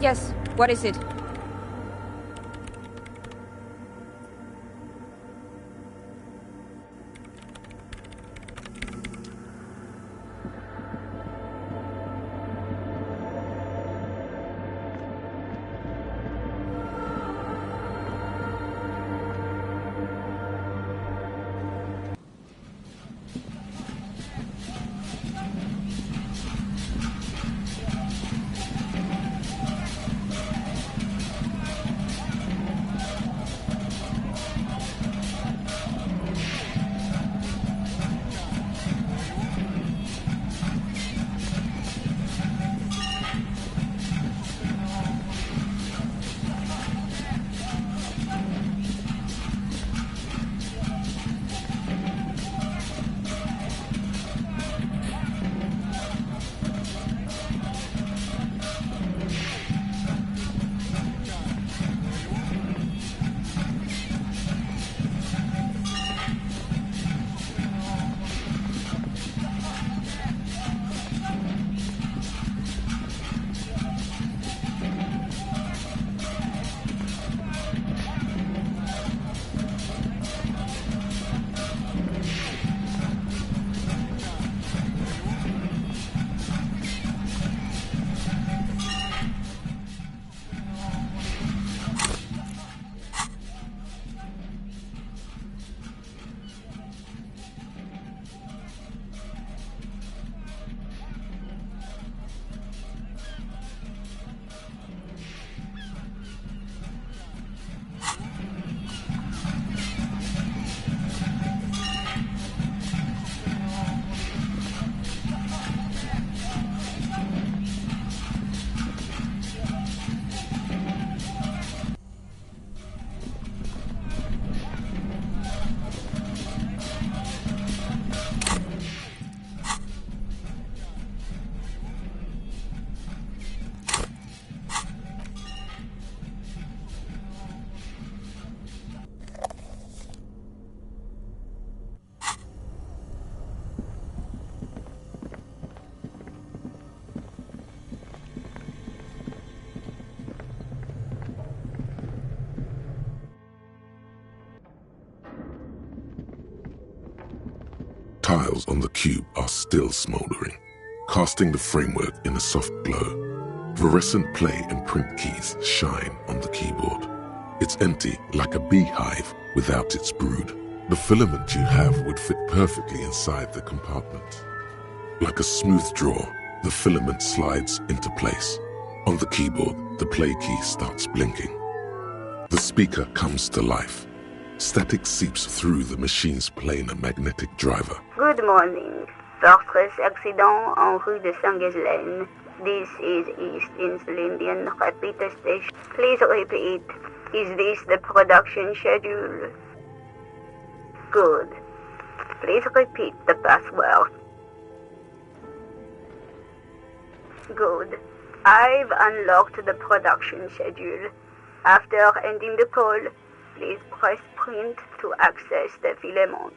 Yes, what is it? Tiles on the cube are still smoldering, casting the framework in a soft glow. Fluorescent play and print keys shine on the keyboard. It's empty like a beehive without its brood. The filament you have would fit perfectly inside the compartment. Like a smooth draw, the filament slides into place. On the keyboard, the play key starts blinking. The speaker comes to life. Static seeps through the machine's planar magnetic driver. Good morning. Fortress accident en rue de Saint-Ghislaine. This is East Indian Repeater Station. Please repeat. Is this the production schedule? Good. Please repeat the password. Good. I've unlocked the production schedule. After ending the call, please press print to access the filament.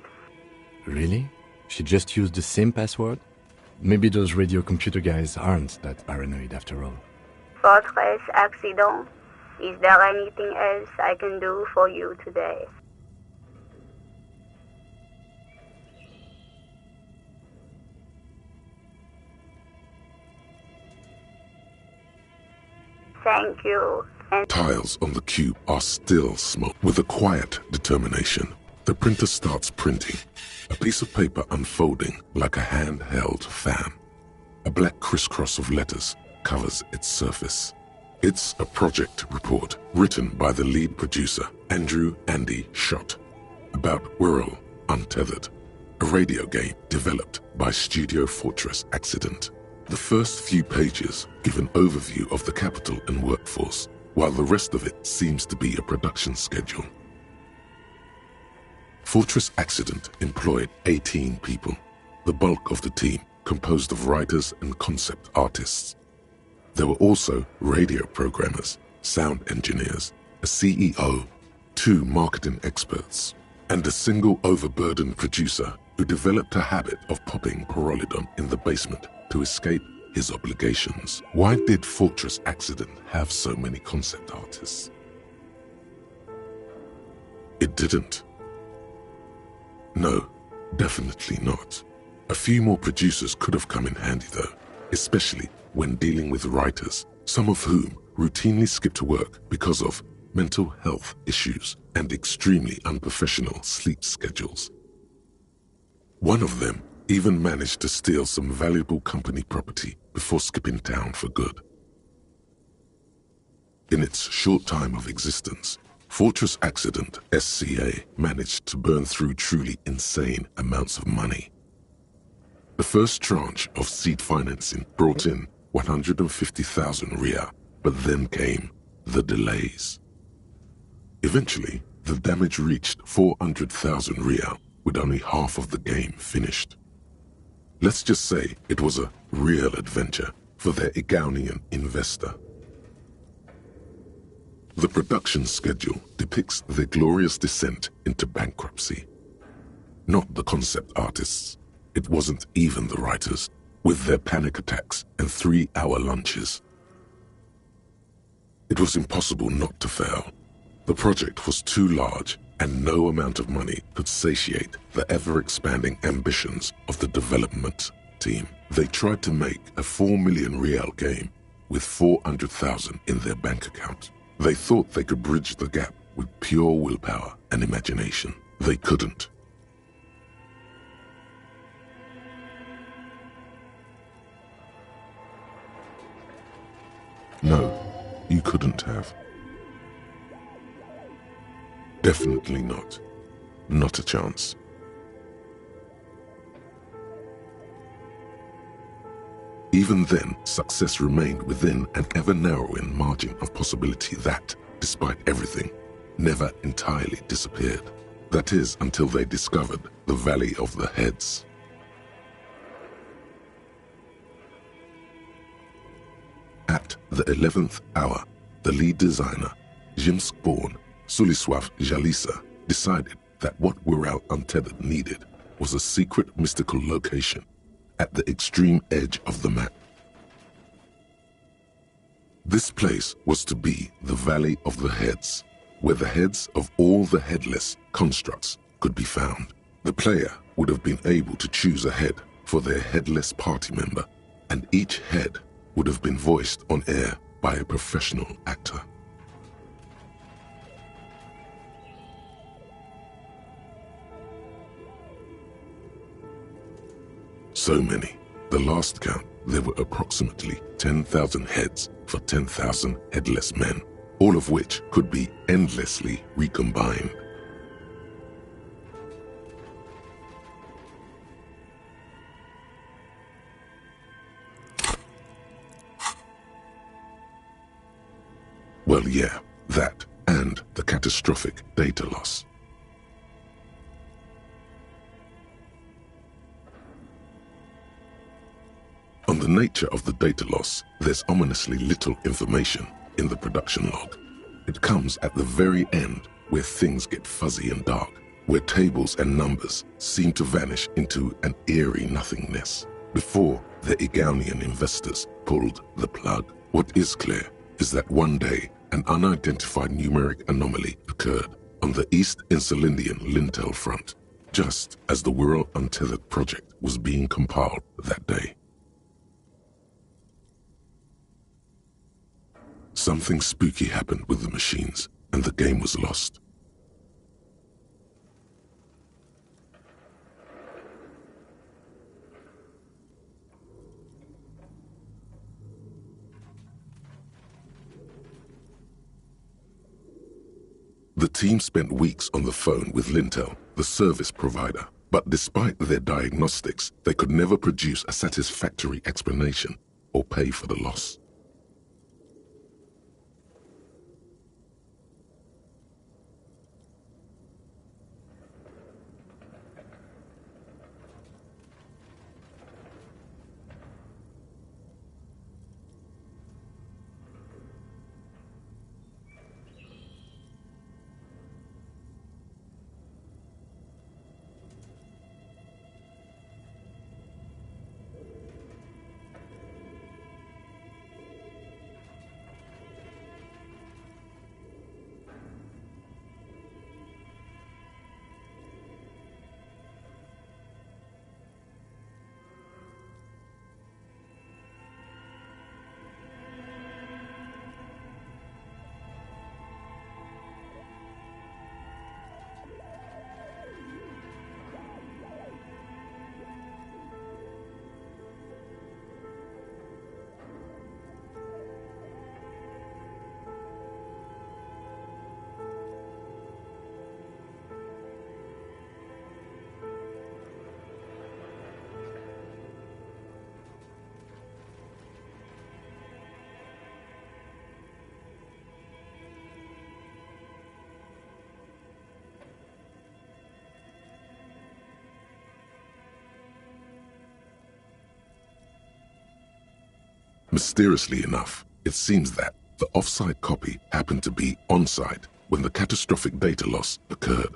Really? She just used the same password? Maybe those radio computer guys aren't that paranoid after all. Fortress accident. Is there anything else I can do for you today? Thank you. Tiles on the cube are still smoke. With a quiet determination, the printer starts printing, a piece of paper unfolding like a handheld fan. A black crisscross of letters covers its surface. It's a project report written by the lead producer, Andrew Andy Schott, about Whirl Untethered, a radio game developed by Studio Fortress Accident. The first few pages give an overview of the capital and workforce, while the rest of it seems to be a production schedule. Fortress Accident employed 18 people, the bulk of the team composed of writers and concept artists. There were also radio programmers, sound engineers, a CEO, 2 marketing experts, and a single overburdened producer who developed a habit of popping Pyrrolidon in the basement to escape his obligations. Why did Fortress Accident have so many concept artists? It didn't. No, definitely not. A few more producers could have come in handy though, especially when dealing with writers, some of whom routinely skip to work because of mental health issues and extremely unprofessional sleep schedules. One of them even managed to steal some valuable company property before skipping town for good. In its short time of existence, Fortress Accident SCA managed to burn through truly insane amounts of money. The first tranche of seed financing brought in 150,000 Riyal, but then came the delays. Eventually, the damage reached 400,000 Riyal, with only half of the game finished. Let's just say it was a real adventure for their Igaunean investor. The production schedule depicts their glorious descent into bankruptcy. Not the concept artists. It wasn't even the writers, with their panic attacks and 3-hour lunches. It was impossible not to fail. The project was too large, and no amount of money could satiate the ever-expanding ambitions of the development team. They tried to make a 4 million Riyal game with 400,000 in their bank account. They thought they could bridge the gap with pure willpower and imagination. They couldn't. No, you couldn't have. Definitely not. Not a chance. Even then, success remained within an ever-narrowing margin of possibility that, despite everything, never entirely disappeared. That is, until they discovered the Valley of the Heads. At the 11th hour, the lead designer, Jimsk-born Suliswaf Jalisa, decided that what Wirral Untethered needed was a secret mystical location at the extreme edge of the map. This place was to be the Valley of the Heads, where the heads of all the headless constructs could be found. The player would have been able to choose a head for their headless party member, and each head would have been voiced on air by a professional actor. So many. The last count, there were approximately 10,000 heads for 10,000 headless men, all of which could be endlessly recombined. Well, yeah, that and the catastrophic data loss. On the nature of the data loss, there's ominously little information in the production log. It comes at the very end where things get fuzzy and dark, where tables and numbers seem to vanish into an eerie nothingness, before the Igaunean investors pulled the plug. What is clear is that one day an unidentified numeric anomaly occurred on the East Insulindian lintel front, just as the Wirral Untethered project was being compiled that day. Something spooky happened with the machines, and the game was lost. The team spent weeks on the phone with Lintel, the service provider, but despite their diagnostics, they could never produce a satisfactory explanation or pay for the loss. Mysteriously enough, it seems that the off-site copy happened to be on-site when the catastrophic data loss occurred.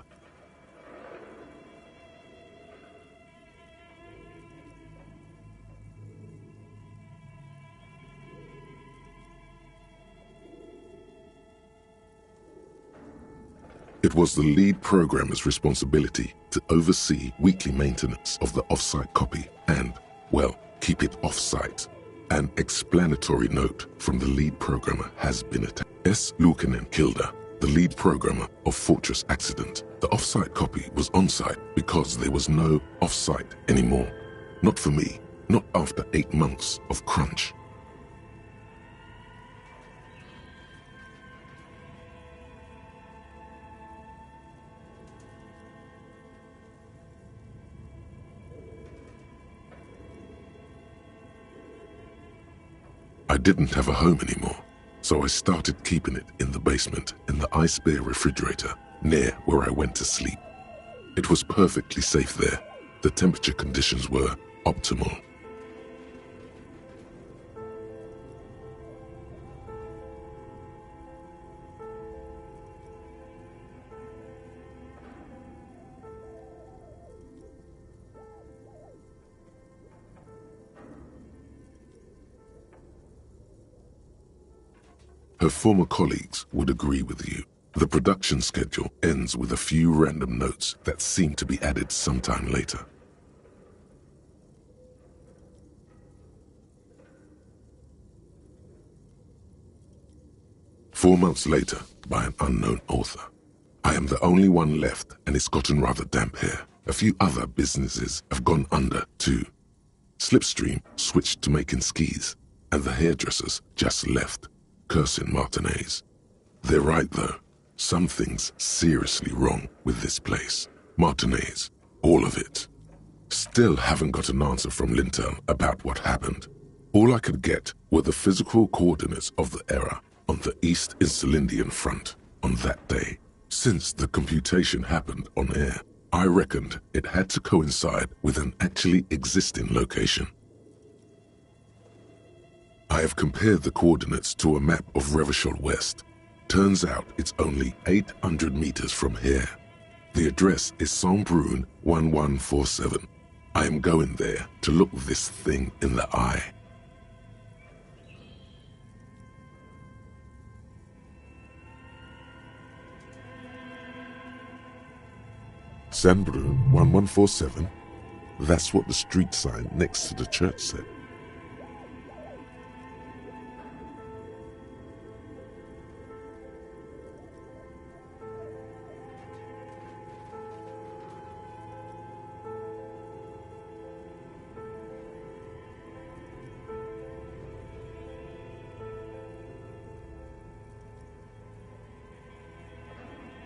It was the lead programmer's responsibility to oversee weekly maintenance of the off-site copy and, well, keep it off-site. An explanatory note from the lead programmer has been attached. S. Luukinen Kilda, the lead programmer of Fortress Accident. The off-site copy was on-site because there was no off-site anymore. Not for me, not after 8 months of crunch. I didn't have a home anymore, so I started keeping it in the basement in the ice bear refrigerator near where I went to sleep. It was perfectly safe there. The temperature conditions were optimal. Her former colleagues would agree with you. The production schedule ends with a few random notes that seem to be added sometime later. "4 months later, by an unknown author. I am the only one left and it's gotten rather damp here. A few other businesses have gone under too. Slipstream switched to making skis, and the hairdressers just left, cursing Martinez. They're right though. Something's seriously wrong with this place. Martinez, all of it. Still haven't got an answer from Lintel about what happened. All I could get were the physical coordinates of the error on the East Insulindian front on that day. Since the computation happened on air, I reckoned it had to coincide with an actually existing location. I have compared the coordinates to a map of Revachol West. Turns out it's only 800 meters from here. The address is Saint-Brun 1147. I am going there to look this thing in the eye. Saint-Brun 1147? That's what the street sign next to the church said.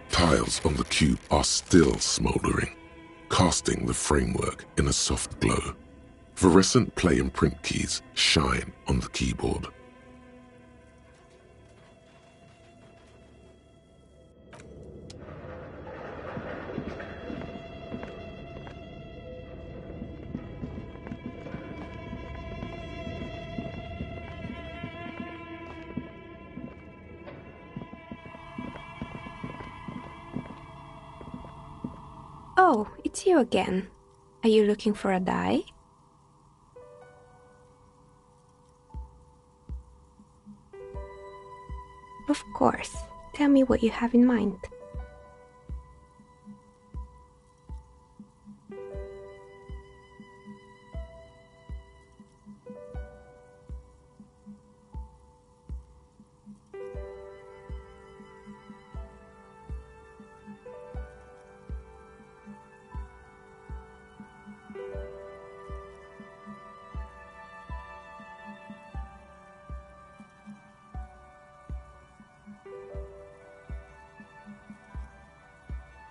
Tiles on the cube are still smoldering, casting the framework in a soft glow. Fluorescent play and print keys shine on the keyboard. Oh, it's you again. Are you looking for a die? Of course. Tell me what you have in mind.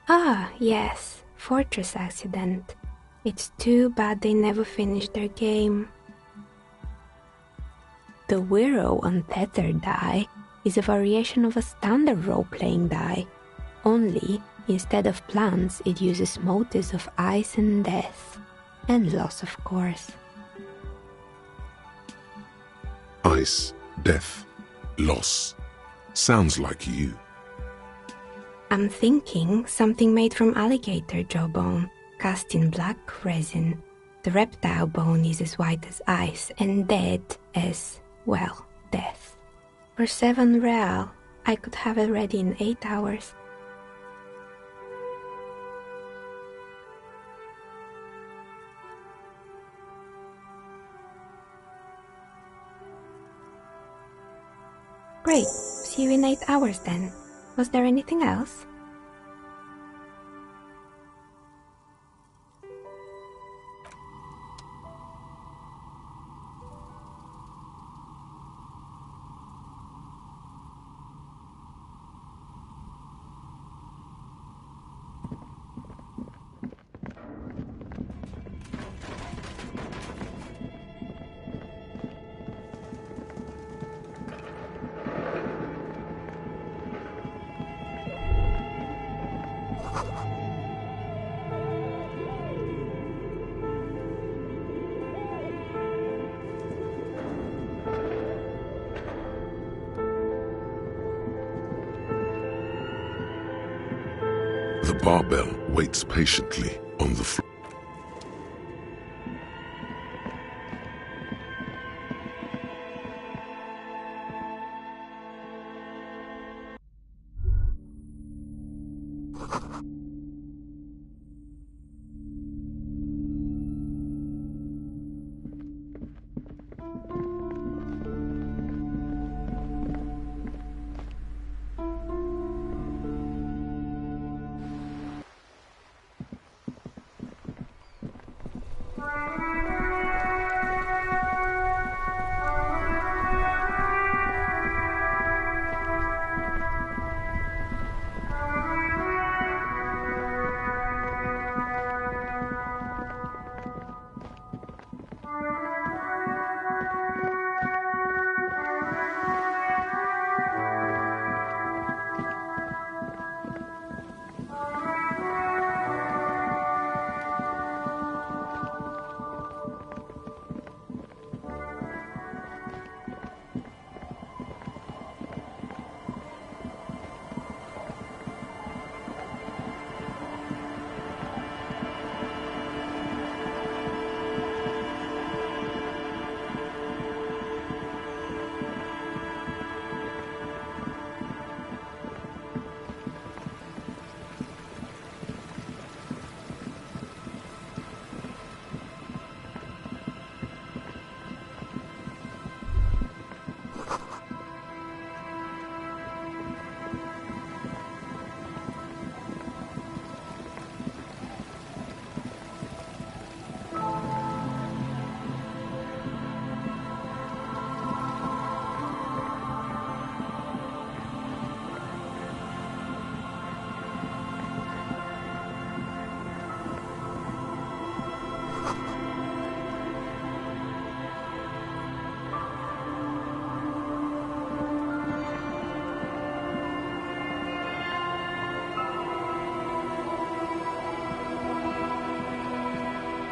Ah, yes, Fortress Accident. It's too bad they never finished their game. The Wiro Untethered die is a variation of a standard role-playing die, only instead of plants it uses motifs of ice and death, and loss of course. I Ice, death, loss. Sounds like you. I'm thinking something made from alligator jawbone, cast in black resin. The reptile bone is as white as ice and dead as, well, death. For 7 real, I could have it ready in 8 hours. Great. See you in 8 hours then. Was there anything else? The barbell waits patiently on the floor.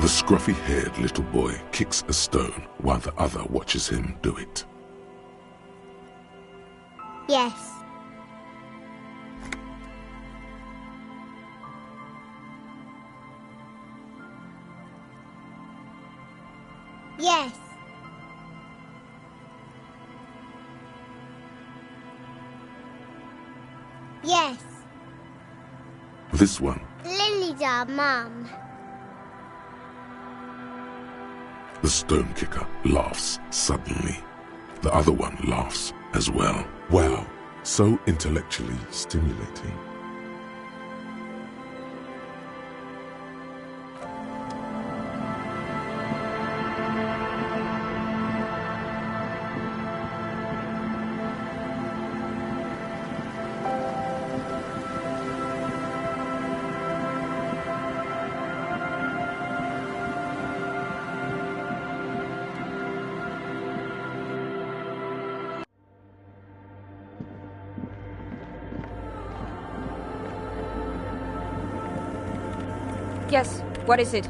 The scruffy-haired little boy kicks a stone while the other watches him do it. Yes. Yes. Yes. This one. Lily's our mum. The stone kicker laughs suddenly. The other one laughs as well. Wow, so intellectually stimulating. Yes, what is it?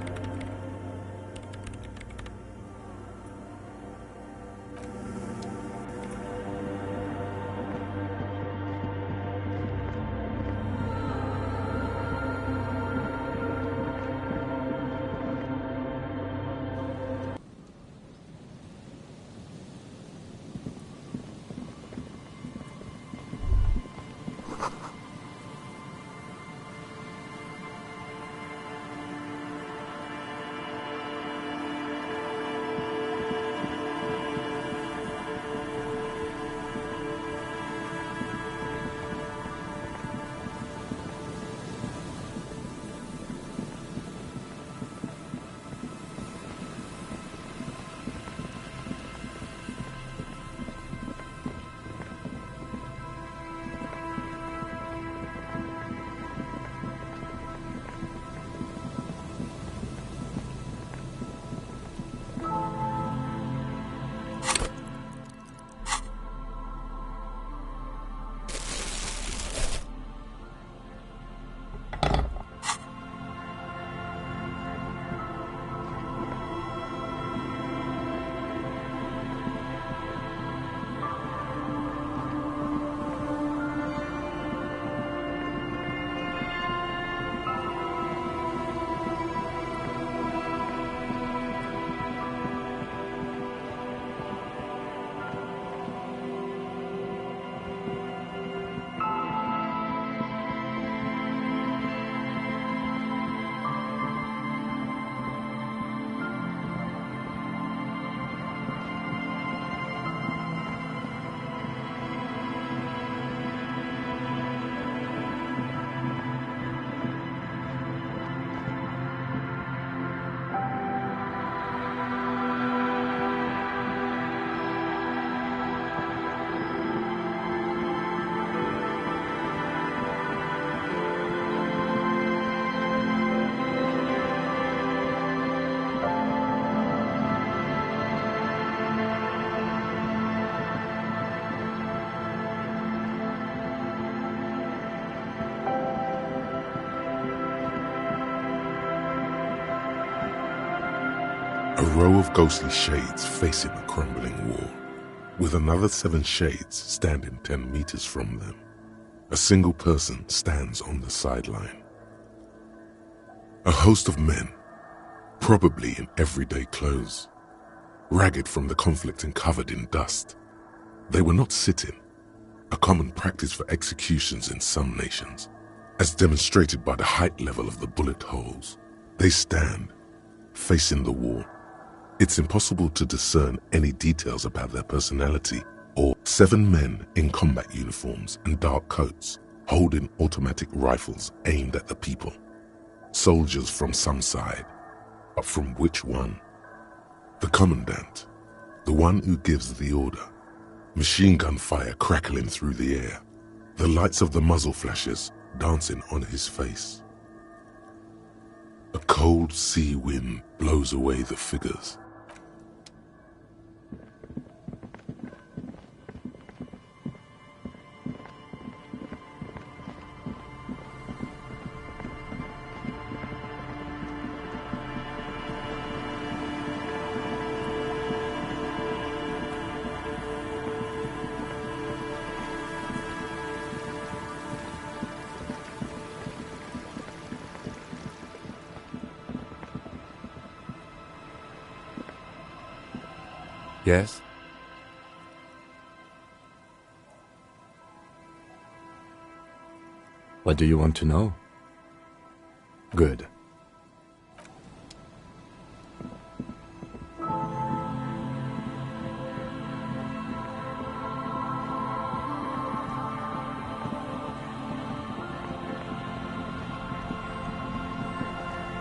A row of ghostly shades facing a crumbling wall, with another 7 shades standing 10 meters from them. A single person stands on the sideline. A host of men, probably in everyday clothes, ragged from the conflict and covered in dust. They were not sitting, a common practice for executions in some nations, as demonstrated by the height level of the bullet holes. They stand, facing the wall. It's impossible to discern any details about their personality, or 7 men in combat uniforms and dark coats, holding automatic rifles aimed at the people. Soldiers from some side, but from which one? The commandant, the one who gives the order. Machine gun fire crackling through the air, the lights of the muzzle flashes dancing on his face. A cold sea wind blows away the figures. Yes? What do you want to know? Good.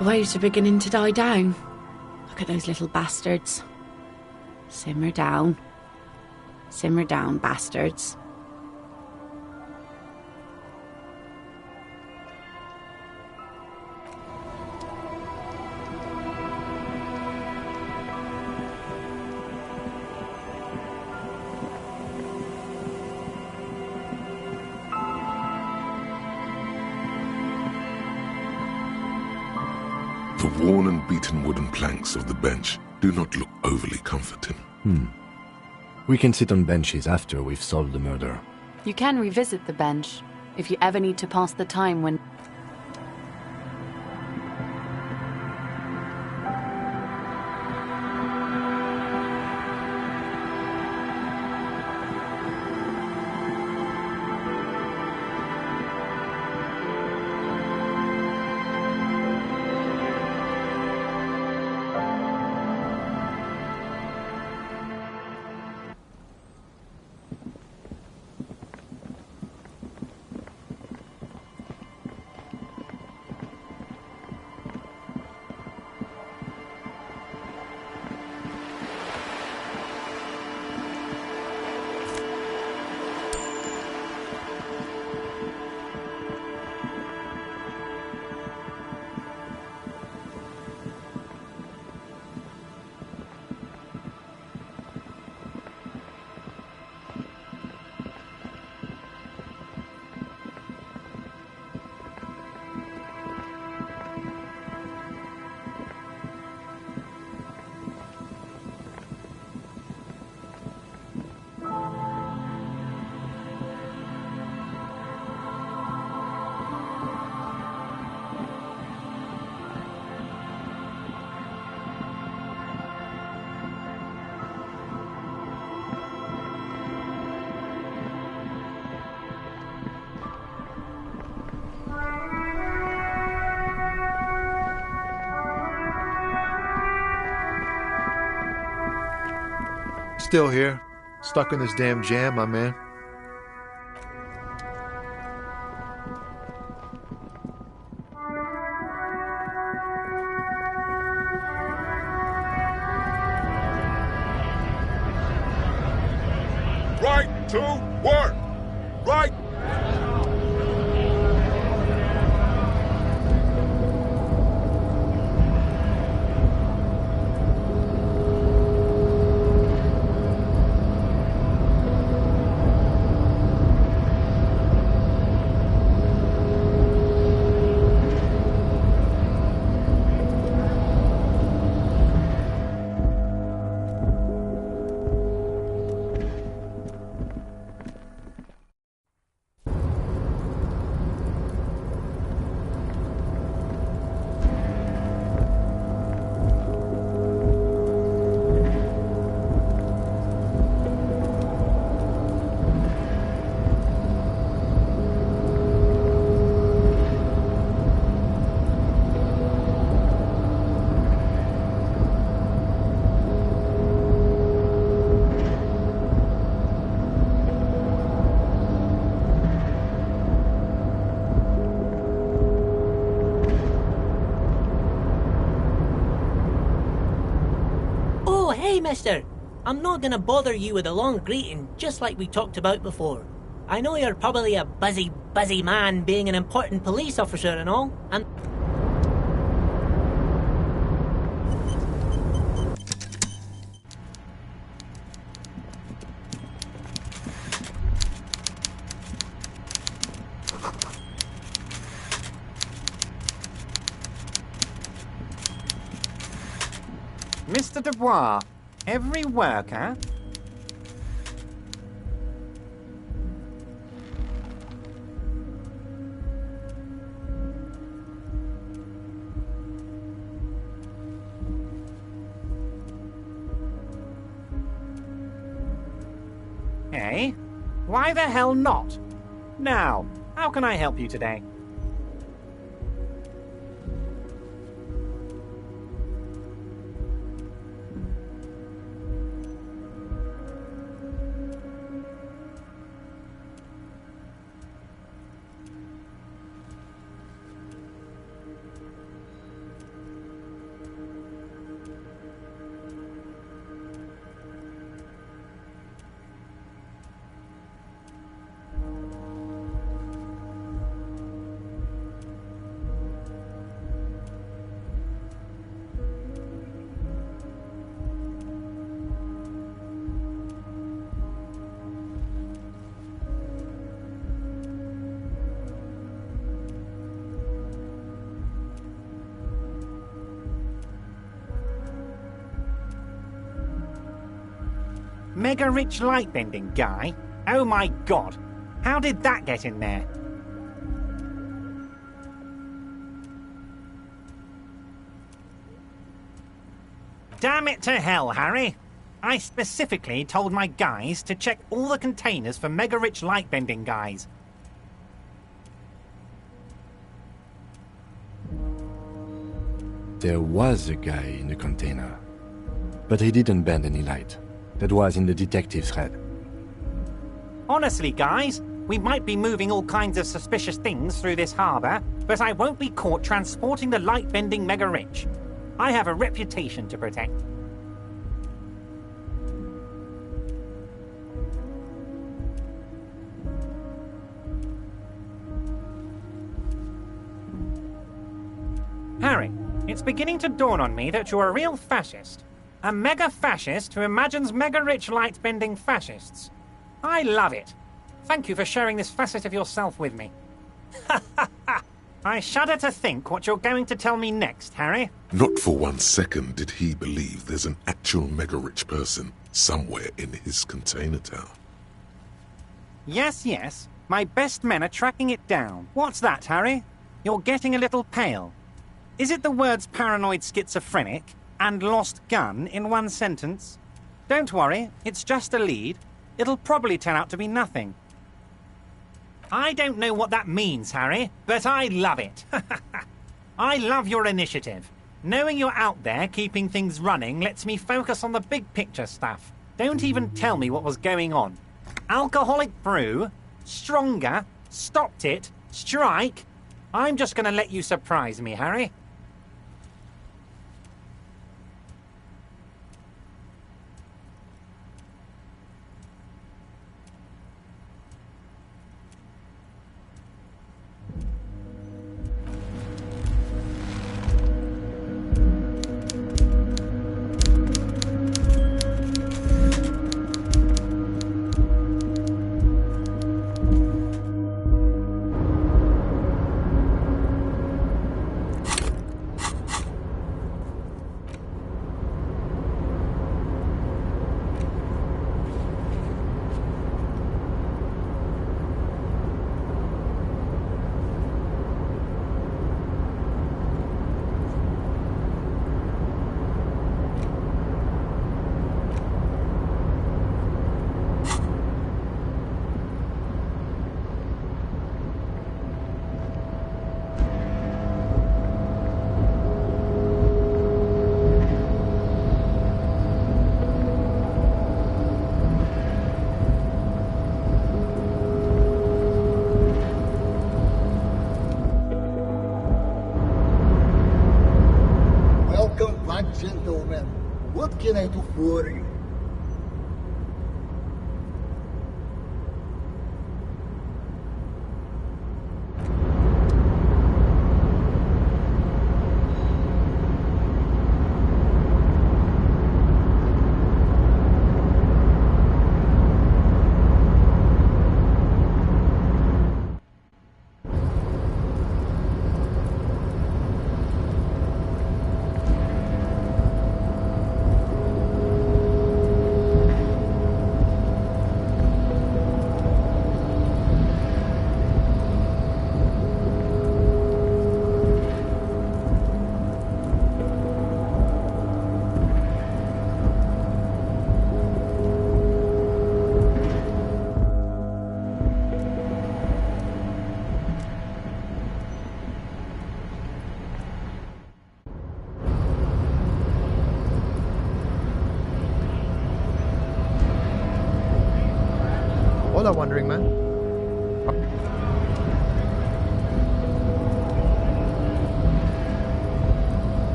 Waves are beginning to die down. Look at those little bastards. Simmer down. Simmer down, bastards. The worn and beaten wooden planks of the bench do not look overly comforting. We can sit on benches after we've solved the murder. You can revisit the bench if you ever need to pass the time when... Still here. Stuck in this damn jam, my man. Right to work! Right! hey, mister. I'm not gonna bother you with a long greeting, just like we talked about before. I know you're probably a busy man being an important police officer and all, and... Mr. Dubois, every worker... Eh? Why the hell not? Now, how can I help you today? Mega rich light bending guy? Oh my god! How did that get in there? Damn it to hell, Harry! I specifically told my guys to check all the containers for mega rich light bending guys. There was a guy in the container, but he didn't bend any light. That was in the detective thread. Honestly, guys, we might be moving all kinds of suspicious things through this harbour, but I won't be caught transporting the light-bending mega-rich. I have a reputation to protect. Harry, it's beginning to dawn on me that you're a real fascist. A mega-fascist who imagines mega-rich light-bending fascists. I love it. Thank you for sharing this facet of yourself with me. I shudder to think what you're going to tell me next, Harry. Not for 1 second did he believe there's an actual mega-rich person somewhere in his container town. Yes, yes. My best men are tracking it down. What's that, Harry? You're getting a little pale. Is it the words paranoid schizophrenic and lost gun in one sentence? Don't worry, it's just a lead. It'll probably turn out to be nothing. I don't know what that means, Harry, but I love it. I love your initiative. Knowing you're out there keeping things running lets me focus on the big picture stuff. Don't even tell me what was going on. Alcoholic brew, stronger, stopped it, strike. I'm just going to let you surprise me, Harry. Gentlemen, What can I do for you? Hola, Wandering Man.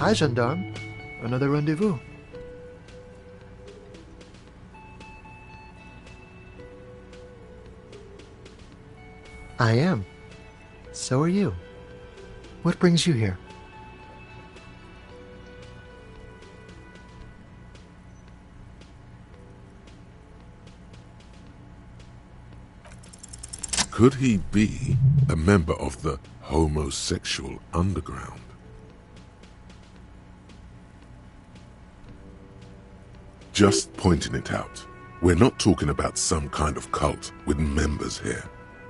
Hi, gendarme. Another rendezvous. I am. So are you. What brings you here? Could he be a member of the homosexual underground? Just pointing it out. We're not talking about some kind of cult with members here.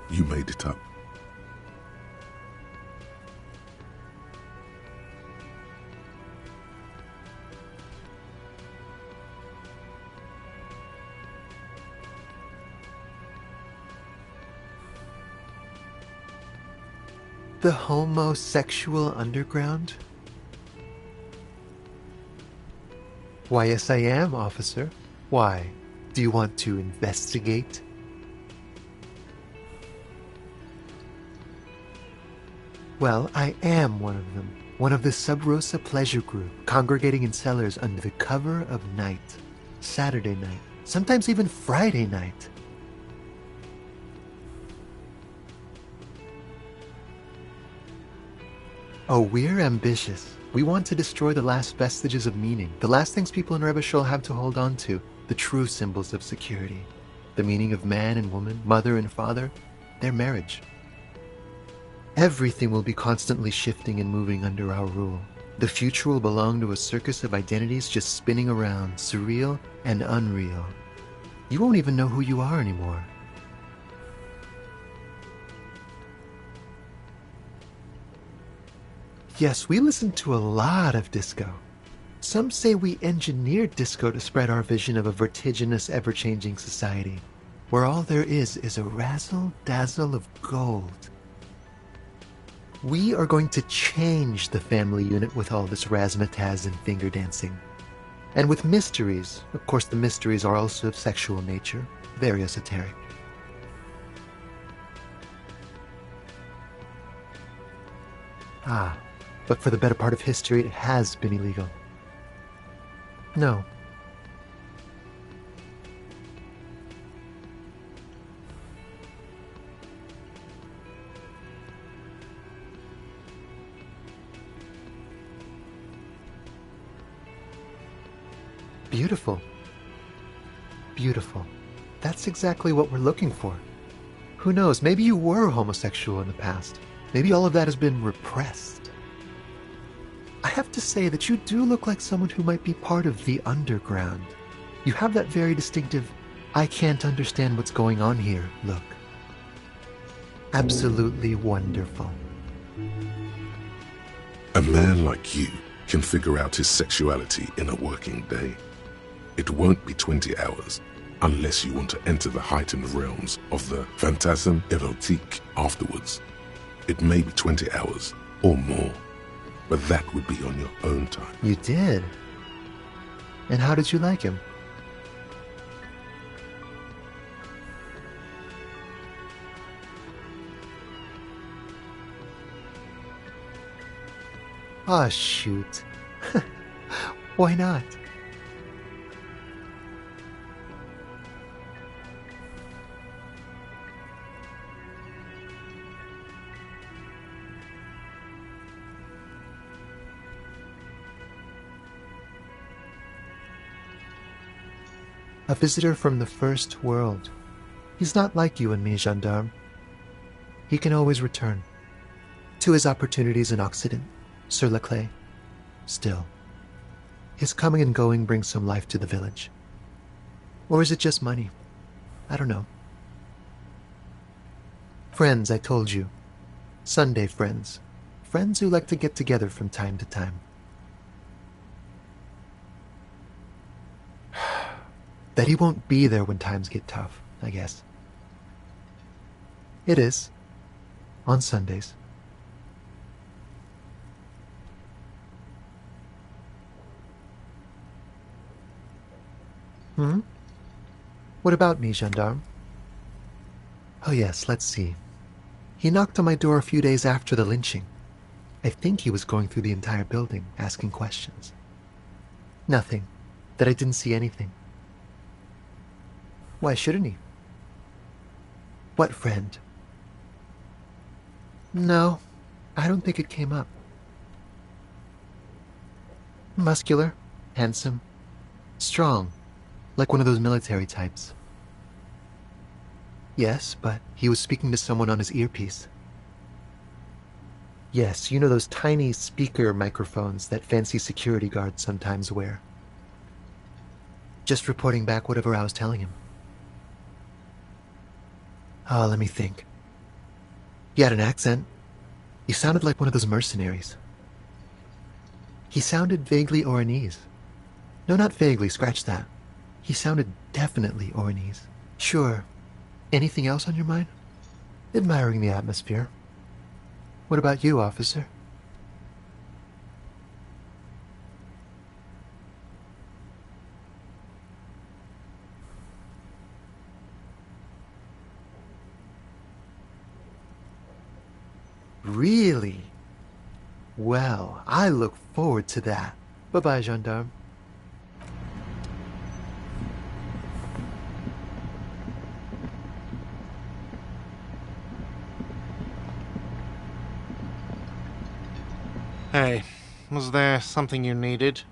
You made it up. The homosexual underground? Why, yes, I am, officer. Why? Do you want to investigate? Well, I am one of them. One of the Sub Rosa pleasure group, congregating in cellars under the cover of night. Saturday night. Sometimes even Friday night. Oh, we're ambitious. We want to destroy the last vestiges of meaning, the last things people in Rebishol have to hold on to, the true symbols of security. The meaning of man and woman, mother and father, their marriage. Everything will be constantly shifting and moving under our rule. The future will belong to a circus of identities just spinning around, surreal and unreal. You won't even know who you are anymore. Yes, we listen to a lot of disco. Some say we engineered disco to spread our vision of a vertiginous, ever-changing society, where all there is a razzle-dazzle of gold. We are going to change the family unit with all this razzmatazz and finger dancing. And with mysteries. Of course, the mysteries are also of sexual nature, very esoteric. Ah. But for the better part of history, it has been illegal. No. Beautiful. Beautiful. That's exactly what we're looking for. Who knows, maybe you were homosexual in the past. Maybe all of that has been repressed. I have to say that you do look like someone who might be part of the underground. You have that very distinctive, I can't understand what's going on here look. Absolutely wonderful. A man like you can figure out his sexuality in a working day. It won't be 20 hours unless you want to enter the heightened realms of the phantasme érotique afterwards. It may be 20 hours or more, but that would be on your own time. You did? And how did you like him? Ah, shoot. Why not? A visitor from the first world. He's not like you and me, gendarme. He can always return to his opportunities in Occident, sur la clé. Still, his coming and going brings some life to the village. Or is it just money? I don't know. Friends, I told you. Sunday friends. Friends who like to get together from time to time. That he won't be there when times get tough, I guess. It is. On Sundays. What about me, gendarme? Oh yes, let's see. He knocked on my door a few days after the lynching. I think he was going through the entire building, asking questions. Nothing. That I didn't see anything. Why shouldn't he? What friend? No, I don't think it came up. Muscular, handsome, strong, like one of those military types. Yes, but he was speaking to someone on his earpiece. Yes, you know those tiny speaker microphones that fancy security guards sometimes wear. Just reporting back whatever I was telling him. Oh, let me think. He had an accent. He sounded like one of those mercenaries. He sounded vaguely Oranese. No, not vaguely, scratch that. He sounded definitely Oranese. Sure. Anything else on your mind? Admiring the atmosphere. What about you, officer? Really? Well, I look forward to that. Bye-bye, gendarme. Hey, was there something you needed?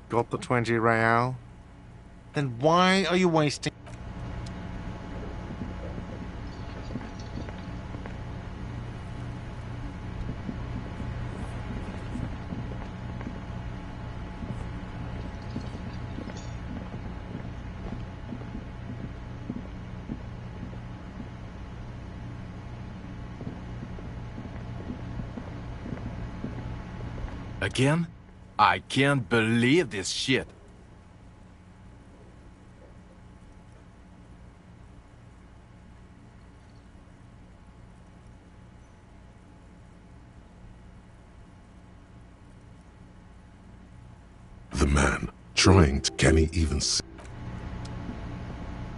Got the 20 real? Then why are you wasting... Again? I can't believe this shit. The man, trying to... Can he even see?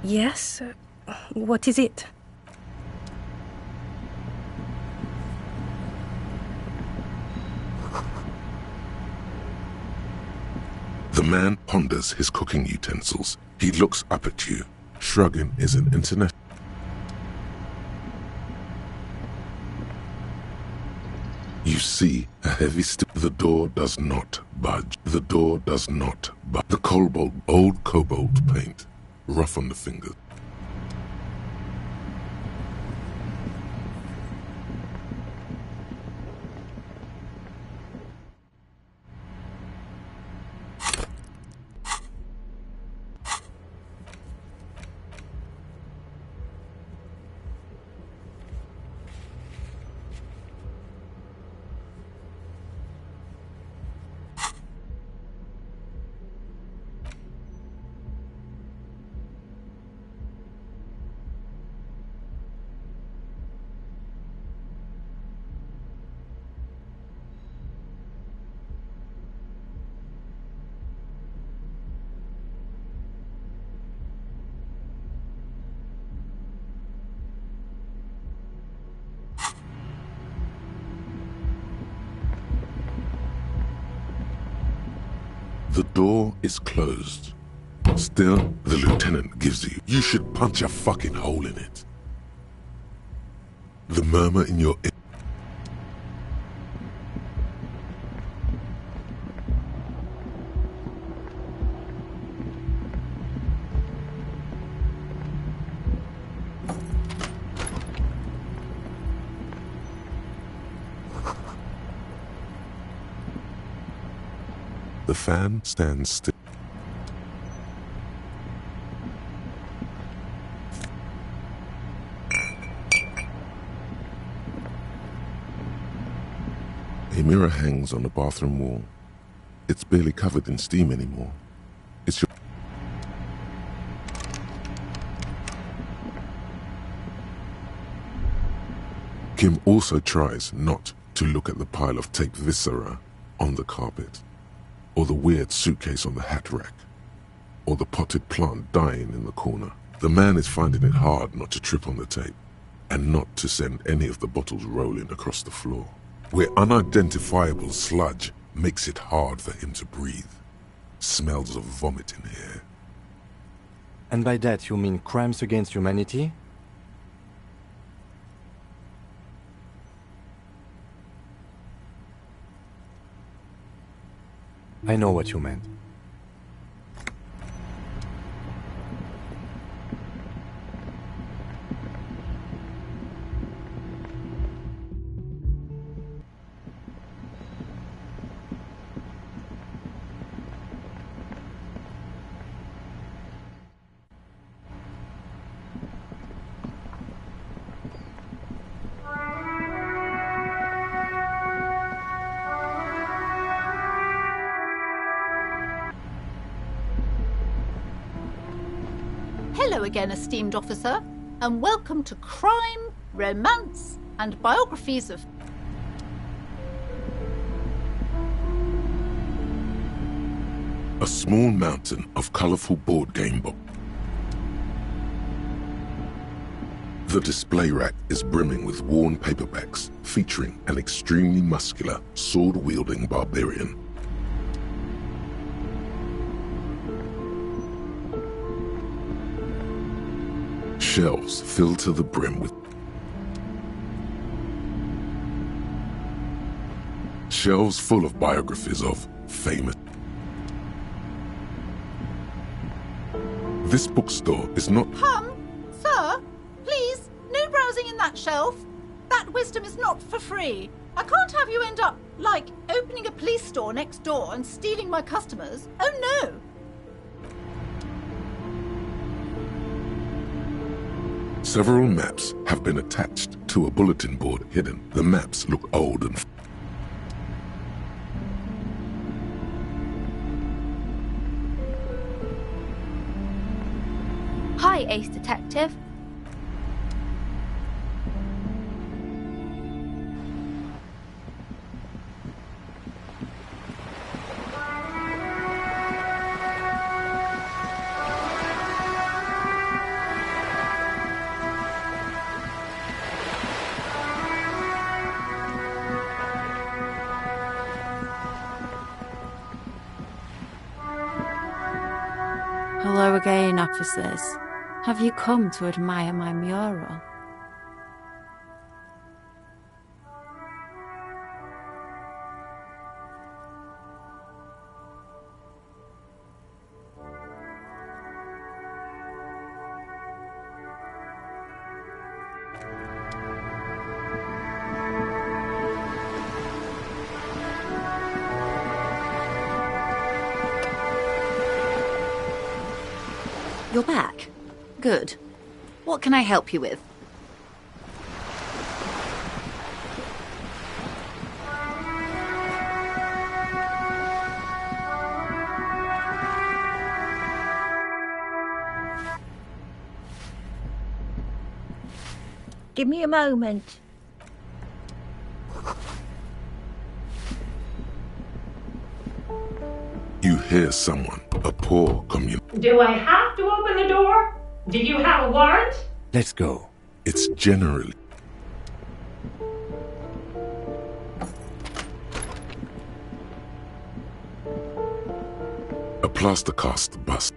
Yes? What is it? The man ponders his cooking utensils. He looks up at you. Shrugging is an internet. You see a heavy step. The door does not budge. The door does not budge. The cobalt, old cobalt paint, rough on the fingers. The door is closed. Still, the lieutenant gives you. You should punch a fucking hole in it. The murmur in your ear. The fan stands still. A mirror hangs on the bathroom wall. It's barely covered in steam anymore. It's your... Kim also tries not to look at the pile of taped viscera on the carpet, or the weird suitcase on the hat rack, or the potted plant dying in the corner. The man is finding it hard not to trip on the tape, and not to send any of the bottles rolling across the floor, where unidentifiable sludge makes it hard for him to breathe. Smells of vomit in here. And by that you mean crimes against humanity? I know what you meant. Hello again, esteemed officer, and welcome to Crime, Romance, and Biographies of... A small mountain of colorful board game books. The display rack is brimming with worn paperbacks featuring an extremely muscular, sword-wielding barbarian. Shelves filled to the brim with shelves full of biographies of famous. This bookstore is not... Sir, please, no browsing in that shelf. That wisdom is not for free. I can't have you end up, like, opening a police store next door and stealing my customers. Oh no! Several maps have been attached to a bulletin board hidden. The maps look old and... Hi, Ace Detective. Hello again, officers. Have you come to admire my mural? You're back. Good. What can I help you with? Give me a moment. You hear someone, a poor community. Do I have to open the door? Do you have a warrant? Let's go. It's generally... plaster cast bust.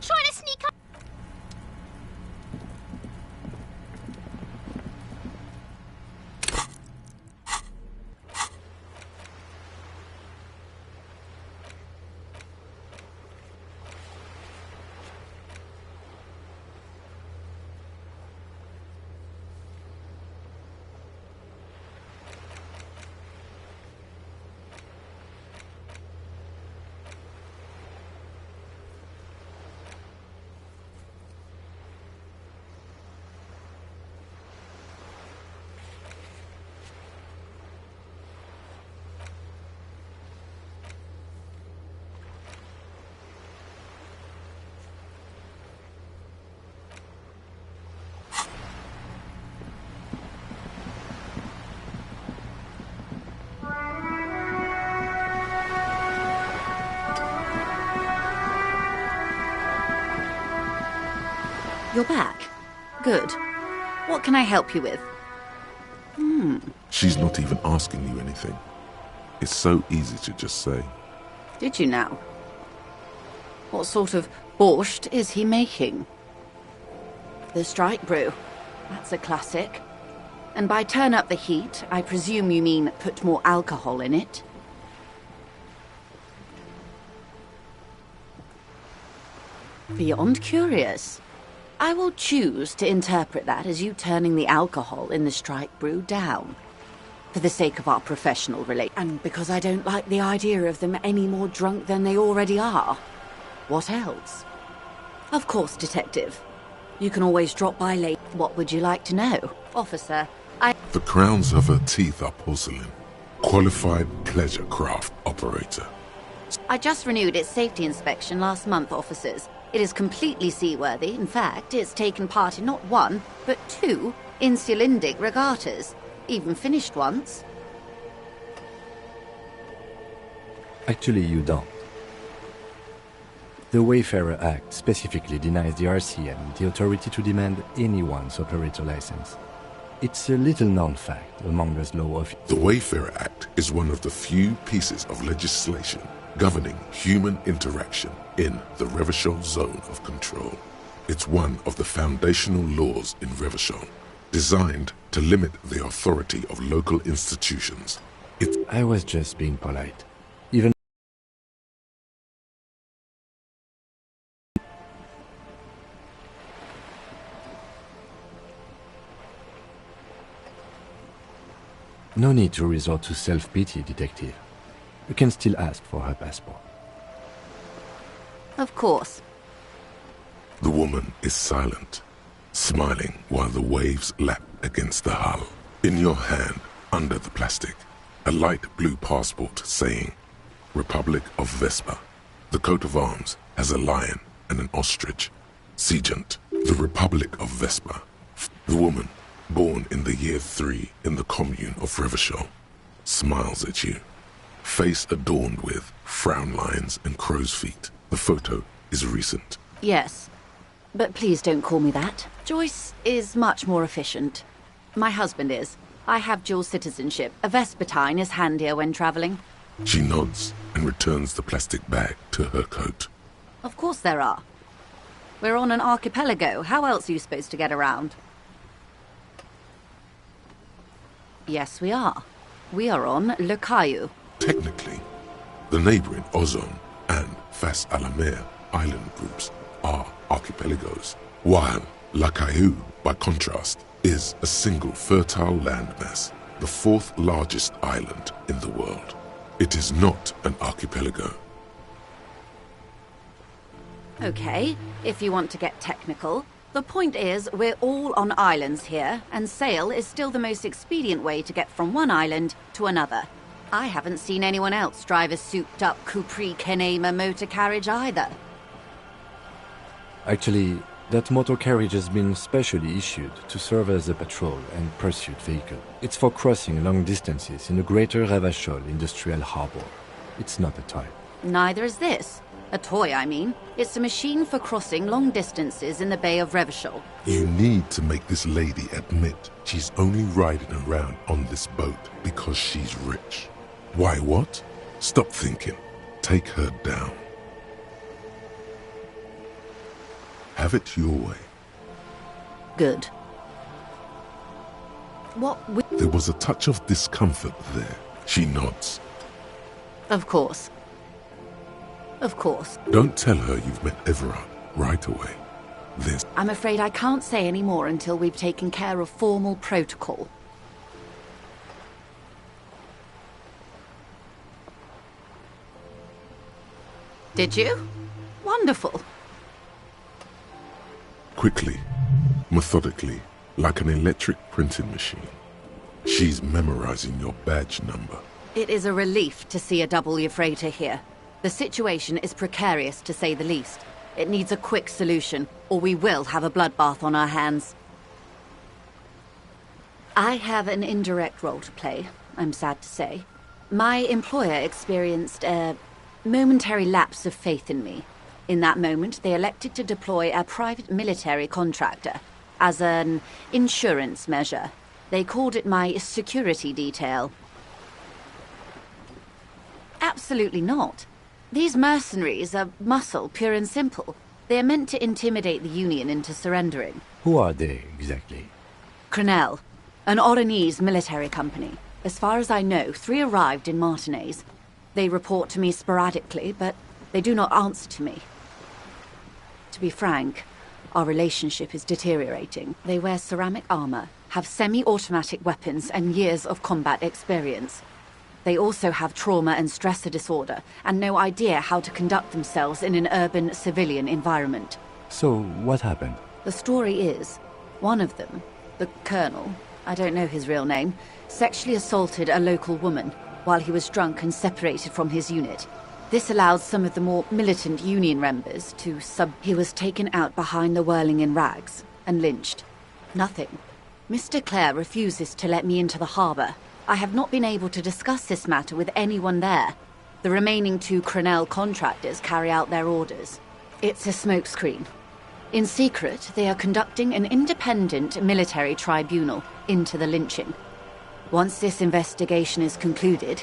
Trying to sneak up. You're back. Good. What can I help you with? She's not even asking you anything. It's so easy to just say. Did you now? What sort of borscht is he making? The strike brew. That's a classic. And by turn up the heat, I presume you mean put more alcohol in it? Beyond curious. I will choose to interpret that as you turning the alcohol in the strike brew down. For the sake of our professional relation. And because I don't like the idea of them any more drunk than they already are. What else? Of course, Detective. You can always drop by late. What would you like to know? Officer, The crowns of her teeth are porcelain. Qualified pleasure craft operator. I just renewed its safety inspection last month, officers. It is completely seaworthy. In fact, it's taken part in not one, but two insulindic regattas. Even finished once. Actually, you don't. The Wayfarer Act specifically denies the RCM the authority to demand anyone's operator license. It's a little-known fact among us law officers. The Wayfarer Act is one of the few pieces of legislation governing human interaction in the Revachol zone of control. It's one of the foundational laws in Revachol, designed to limit the authority of local institutions. I was just being polite. Even no need to resort to self-pity, Detective. You can still ask for her passport. Of course. The woman is silent, smiling while the waves lap against the hull. In your hand, under the plastic, a light blue passport saying, Republic of Vespa. The coat of arms has a lion and an ostrich. Seigent, the Republic of Vespa. The woman, born in the year 3 in the commune of Revachol, smiles at you. Face adorned with frown lines and crow's feet. The photo is recent. Yes. But please don't call me that. Joyce is much more efficient. My husband is. I have dual citizenship. A Vespertine is handier when travelling. She nods and returns the plastic bag to her coat. Of course there are. We're on an archipelago. How else are you supposed to get around? Yes, we are. We are on Le Caillou. Technically, the neighboring Ozone and Fas a la Mer island groups are archipelagos, while La Caillou, by contrast, is a single fertile landmass, the 4th largest island in the world. It is not an archipelago. Okay, if you want to get technical. The point is, we're all on islands here, and sail is still the most expedient way to get from one island to another. I haven't seen anyone else drive a souped-up Capri Kenema motor carriage either. Actually, that motor carriage has been specially issued to serve as a patrol and pursuit vehicle. It's for crossing long distances in the greater Revachol industrial harbor. It's not a toy. Neither is this. A toy, I mean. It's a machine for crossing long distances in the Bay of Revachol. You need to make this lady admit she's only riding around on this boat because she's rich. Why what? Stop thinking. Take her down. Have it your way. Good. There was a touch of discomfort there. She nods. Of course. Of course. Don't tell her you've met Everard right away. I'm afraid I can't say any more until we've taken care of formal protocol. Did you? Wonderful. Quickly, methodically, like an electric printing machine. She's memorizing your badge number. It is a relief to see a W freighter here. The situation is precarious, to say the least. It needs a quick solution, or we will have a bloodbath on our hands. I have an indirect role to play, I'm sad to say. My employer experienced a momentary lapse of faith in me. In that moment, they elected to deploy a private military contractor as an insurance measure. They called it my security detail. Absolutely not. These mercenaries are muscle, pure and simple. They are meant to intimidate the Union into surrendering. Who are they, exactly? Crenel, an Oranese military company. As far as I know, 3 arrived in Martinez. They report to me sporadically, but they do not answer to me. To be frank, our relationship is deteriorating. They wear ceramic armor, have semi-automatic weapons, and years of combat experience. They also have trauma and stressor disorder, and no idea how to conduct themselves in an urban civilian environment. So, what happened? The story is, one of them, the colonel, I don't know his real name, sexually assaulted a local woman while he was drunk and separated from his unit. This allowed some of the more militant Union members to He was taken out behind the whirling in rags and lynched. Nothing. Mr. Clare refuses to let me into the harbour. I have not been able to discuss this matter with anyone there. The remaining 2 Crenel contractors carry out their orders. It's a smokescreen. In secret, they are conducting an independent military tribunal into the lynching. Once this investigation is concluded,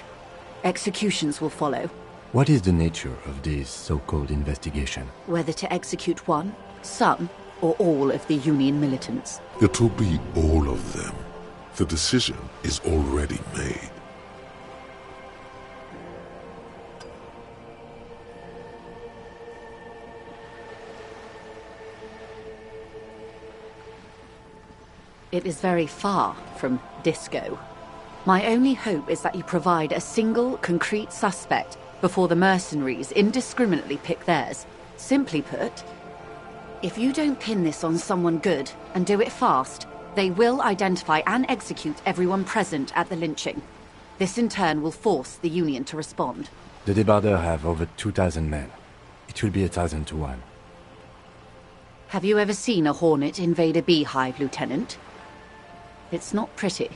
executions will follow. What is the nature of this so-called investigation? Whether to execute one, some, or all of the Union militants. It'll be all of them. The decision is already made. It is very far from disco. My only hope is that you provide a single, concrete suspect before the mercenaries indiscriminately pick theirs. Simply put, if you don't pin this on someone good and do it fast, they will identify and execute everyone present at the lynching. This in turn will force the Union to respond. The débardeurs have over 2,000 men. It will be 1,000 to 1. Have you ever seen a hornet invade a beehive, Lieutenant? It's not pretty.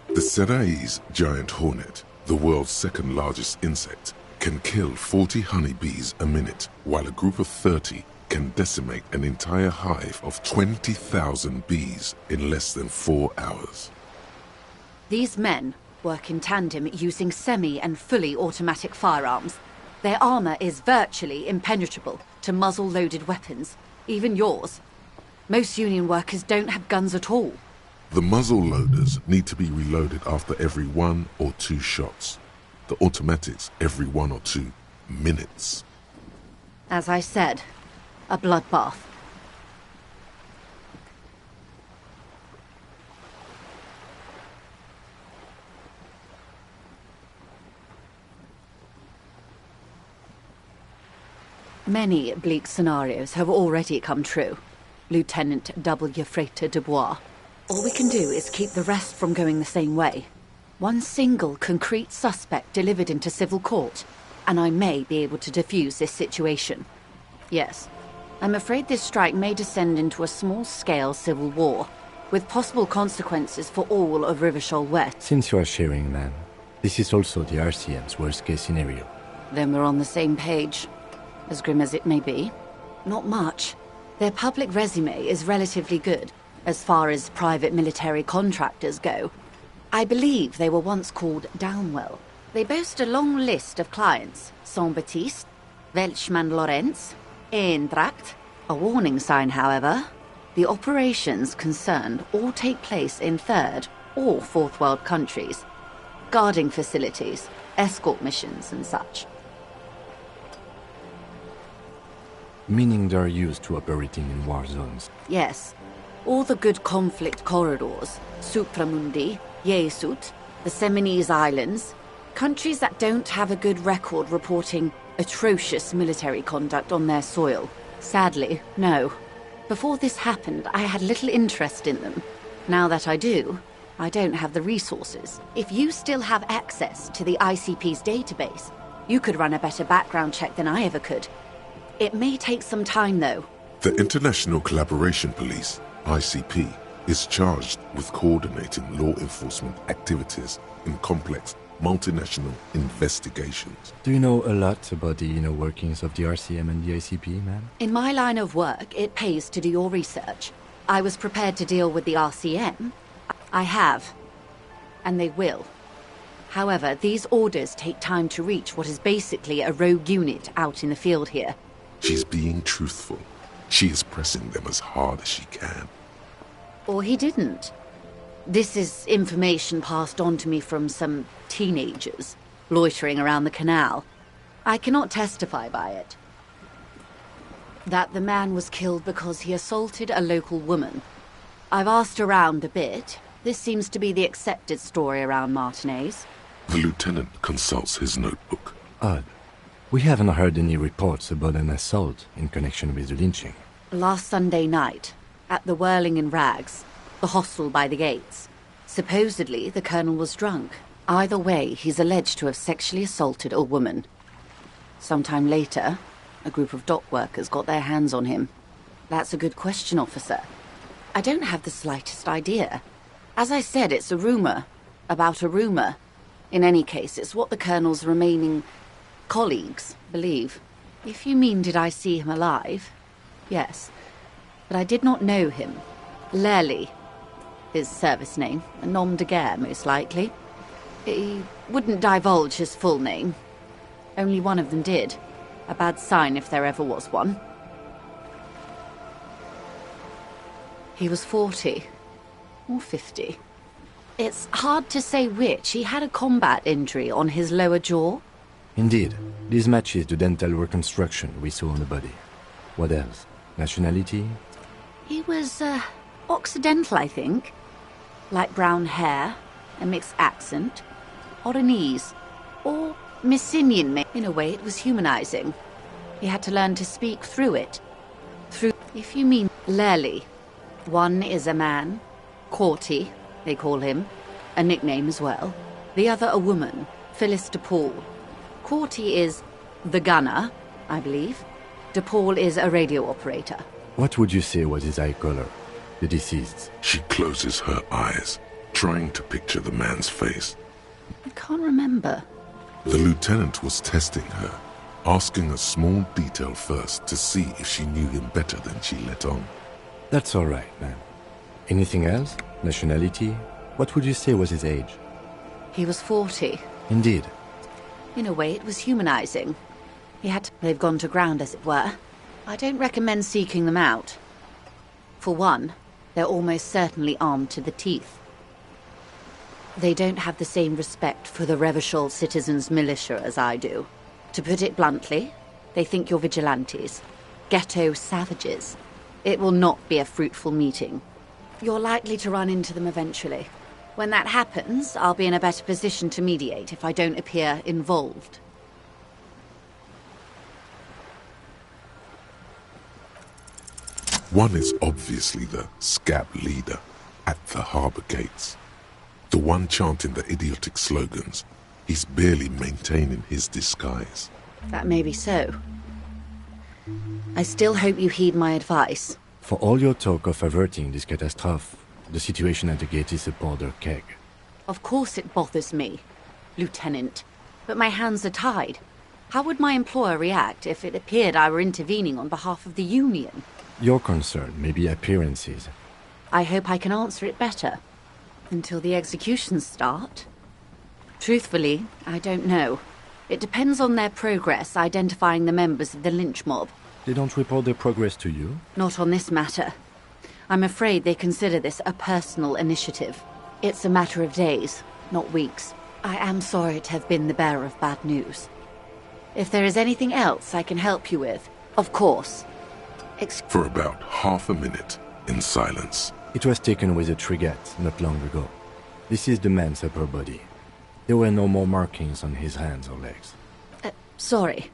The Serai's giant hornet, the world's 2nd largest insect, can kill 40 honeybees a minute, while a group of 30 can decimate an entire hive of 20,000 bees in less than 4 hours. These men work in tandem using semi- and fully automatic firearms. Their armor is virtually impenetrable to muzzle-loaded weapons, even yours. Most Union workers don't have guns at all. The muzzle loaders need to be reloaded after every 1 or 2 shots. The automatics every 1 or 2 minutes. As I said, a bloodbath. Many bleak scenarios have already come true. Lieutenant W. Frater Dubois. All we can do is keep the rest from going the same way. One single concrete suspect delivered into civil court, and I may be able to defuse this situation. Yes, I'm afraid this strike may descend into a small-scale civil war, with possible consequences for all of Rivershoal West. Since you are sharing, man, this is also the RCM's worst-case scenario. Then we're on the same page. As grim as it may be. Not much. Their public resume is relatively good, as far as private military contractors go. I believe they were once called Downwell. They boast a long list of clients. Saint-Baptiste, Welchman Lorentz, Eendracht. A warning sign, however. The operations concerned all take place in third or fourth world countries. Guarding facilities, escort missions and such. Meaning they're used to operating in war zones. Yes. All the good conflict corridors, Supramundi, Yesut, the Seminese Islands, countries that don't have a good record reporting atrocious military conduct on their soil. Sadly, no. Before this happened, I had little interest in them. Now that I do, I don't have the resources. If you still have access to the ICP's database, you could run a better background check than I ever could. It may take some time, though. The International Collaboration Police, ICP, is charged with coordinating law enforcement activities in complex multinational investigations. Do you know a lot about the inner workings of the RCM and the ICP, ma'am? In my line of work, it pays to do your research. I was prepared to deal with the RCM. I have. And they will. However, these orders take time to reach what is basically a rogue unit out in the field here. She's being truthful. She is pressing them as hard as she can. Or he didn't. This is information passed on to me from some teenagers loitering around the canal. I cannot testify by it. That the man was killed because he assaulted a local woman. I've asked around a bit. This seems to be the accepted story around Martinez. The lieutenant consults his notebook. Odd. We haven't heard any reports about an assault in connection with the lynching. Last Sunday night, at the Whirling in Rags, the hostel by the gates. Supposedly, the colonel was drunk. Either way, he's alleged to have sexually assaulted a woman. Sometime later, a group of dock workers got their hands on him. That's a good question, officer. I don't have the slightest idea. As I said, it's a rumor. About a rumor. In any case, it's what the colonel's remaining colleagues believe. If you mean did I see him alive? Yes. But I did not know him. Lely, his service name, a nom de guerre, most likely. He wouldn't divulge his full name. Only one of them did. A bad sign if there ever was one. He was 40. Or 50. It's hard to say which. He had a combat injury on his lower jaw. Indeed. This matches the dental reconstruction we saw on the body. What else? Nationality? He was, Occidental, I think. Light brown hair, a mixed accent, Oranese, or Messinian. In a way, it was humanizing. He had to learn to speak through it. If you mean Lely. One is a man, Corty, they call him, a nickname as well. The other a woman, Phyllis DePaul. Corty is the gunner, I believe. DePaul is a radio operator. What would you say was his eye color? The deceased's? She closes her eyes, trying to picture the man's face. I can't remember. The lieutenant was testing her, asking a small detail first to see if she knew him better than she let on. That's all right, ma'am. Anything else? Nationality? What would you say was his age? He was 40. Indeed. In a way, it was humanizing. They've gone to ground, as it were. I don't recommend seeking them out. For one, they're almost certainly armed to the teeth. They don't have the same respect for the Revachol citizens' militia as I do. To put it bluntly, they think you're vigilantes. Ghetto savages. It will not be a fruitful meeting. You're likely to run into them eventually. When that happens, I'll be in a better position to mediate if I don't appear involved. One is obviously the scab leader at the harbour gates. The one chanting the idiotic slogans. He's barely maintaining his disguise. That may be so. I still hope you heed my advice. For all your talk of averting this catastrophe, the situation at the gate is a powder keg. Of course it bothers me, Lieutenant. But my hands are tied. How would my employer react if it appeared I were intervening on behalf of the Union? Your concern may be appearances. I hope I can answer it better. Until the executions start? Truthfully, I don't know. It depends on their progress identifying the members of the lynch mob. They don't report their progress to you? Not on this matter. I'm afraid they consider this a personal initiative. It's a matter of days, not weeks. I am sorry to have been the bearer of bad news. If there is anything else I can help you with, of course. For about half a minute, in silence. It was taken with a Trigat not long ago. This is the man's upper body. There were no more markings on his hands or legs. Sorry.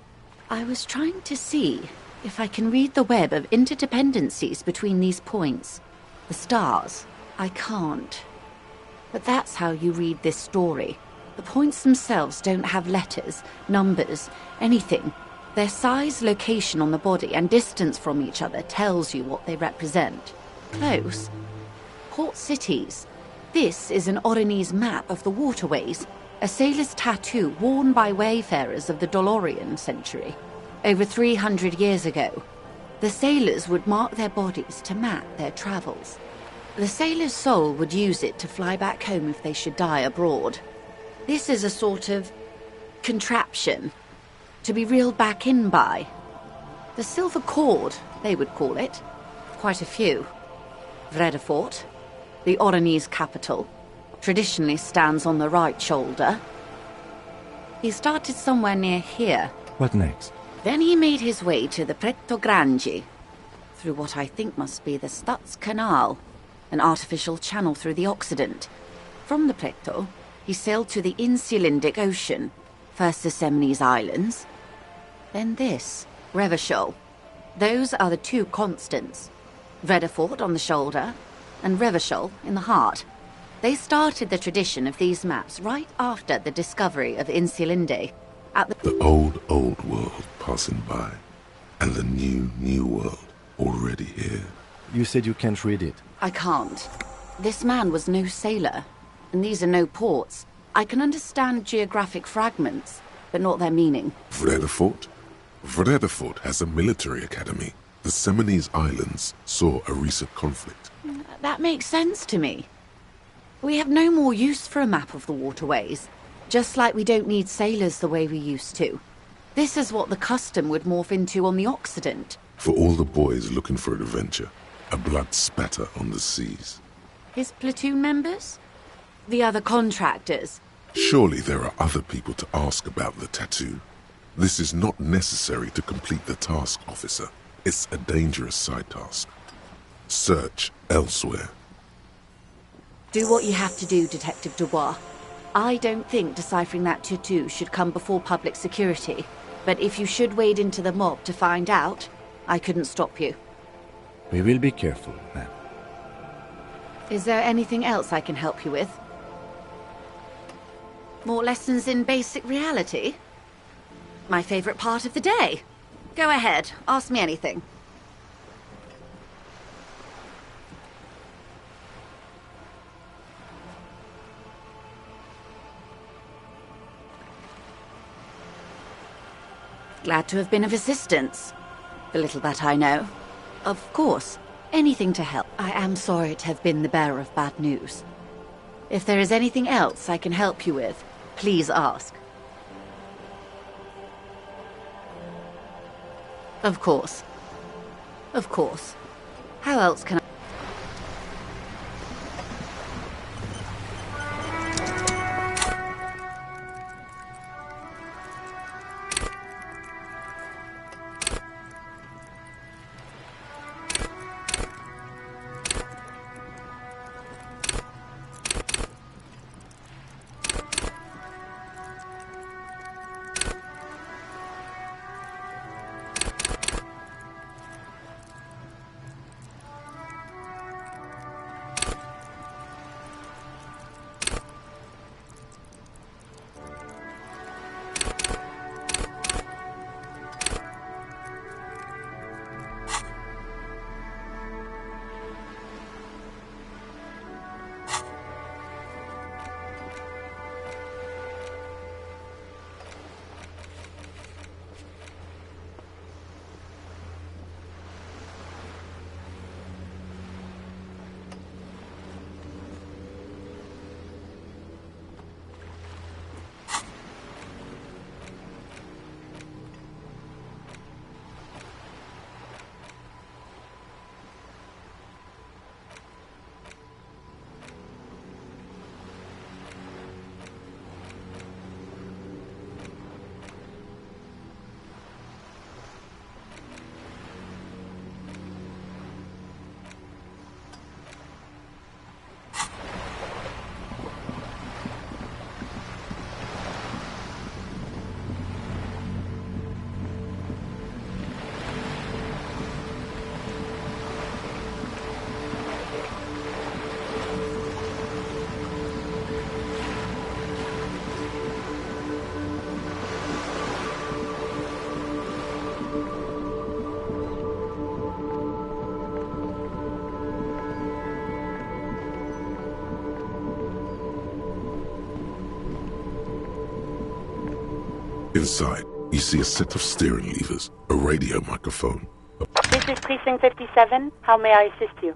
I was trying to see if I can read the web of interdependencies between these points. The stars. I can't. But that's how you read this story. The points themselves don't have letters, numbers, anything. Their size, location on the body, and distance from each other tells you what they represent. Close. Port cities. This is an Oronese map of the waterways, a sailor's tattoo worn by wayfarers of the Dolorian century. Over 300 years ago, the sailors would mark their bodies to map their travels. The sailor's soul would use it to fly back home if they should die abroad. This is a sort of contraption to be reeled back in by. The silver cord, they would call it. Quite a few. Vredefort, the Oronese capital, traditionally stands on the right shoulder. He started somewhere near here. What next? Then he made his way to the Pretto Grande, through what I think must be the Stutz Canal, an artificial channel through the Occident. From the Pretto, he sailed to the Insulindic Ocean, first the Semines Islands, then this, Revachol. Those are the two constants. Vredefort on the shoulder, and Revachol in the heart. They started the tradition of these maps right after the discovery of Insulinde. The old world passing by, and the new world already here. You said you can't read it. I can't. This man was no sailor, and these are no ports. I can understand geographic fragments, but not their meaning. Vredefort? Vredefort has a military academy. The Semines Islands saw a recent conflict. That makes sense to me. We have no more use for a map of the waterways, just like we don't need sailors the way we used to. This is what the custom would morph into on the Occident. For all the boys looking for adventure, a blood spatter on the seas. His platoon members? The other contractors? Surely there are other people to ask about the tattoo. This is not necessary to complete the task, officer. It's a dangerous side task. Search elsewhere. Do what you have to do, Detective Dubois. I don't think deciphering that tattoo should come before public security. But if you should wade into the mob to find out, I couldn't stop you. We will be careful, ma'am. Is there anything else I can help you with? More lessons in basic reality? My favorite part of the day. Go ahead, ask me anything. Glad to have been of assistance. The little that I know. Of course, anything to help. I am sorry to have been the bearer of bad news. If there is anything else I can help you with, please ask. Of course. Of course. How else can I... Inside, you see a set of steering levers, a radio microphone. This is Precinct 57. How may I assist you?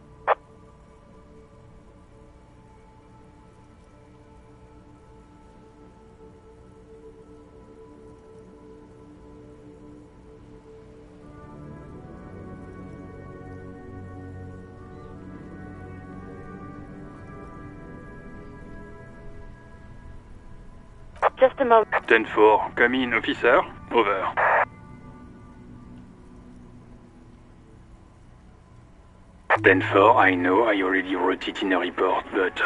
Just a moment. 10-4, come in, officer. Over. I know I already wrote it in a report, but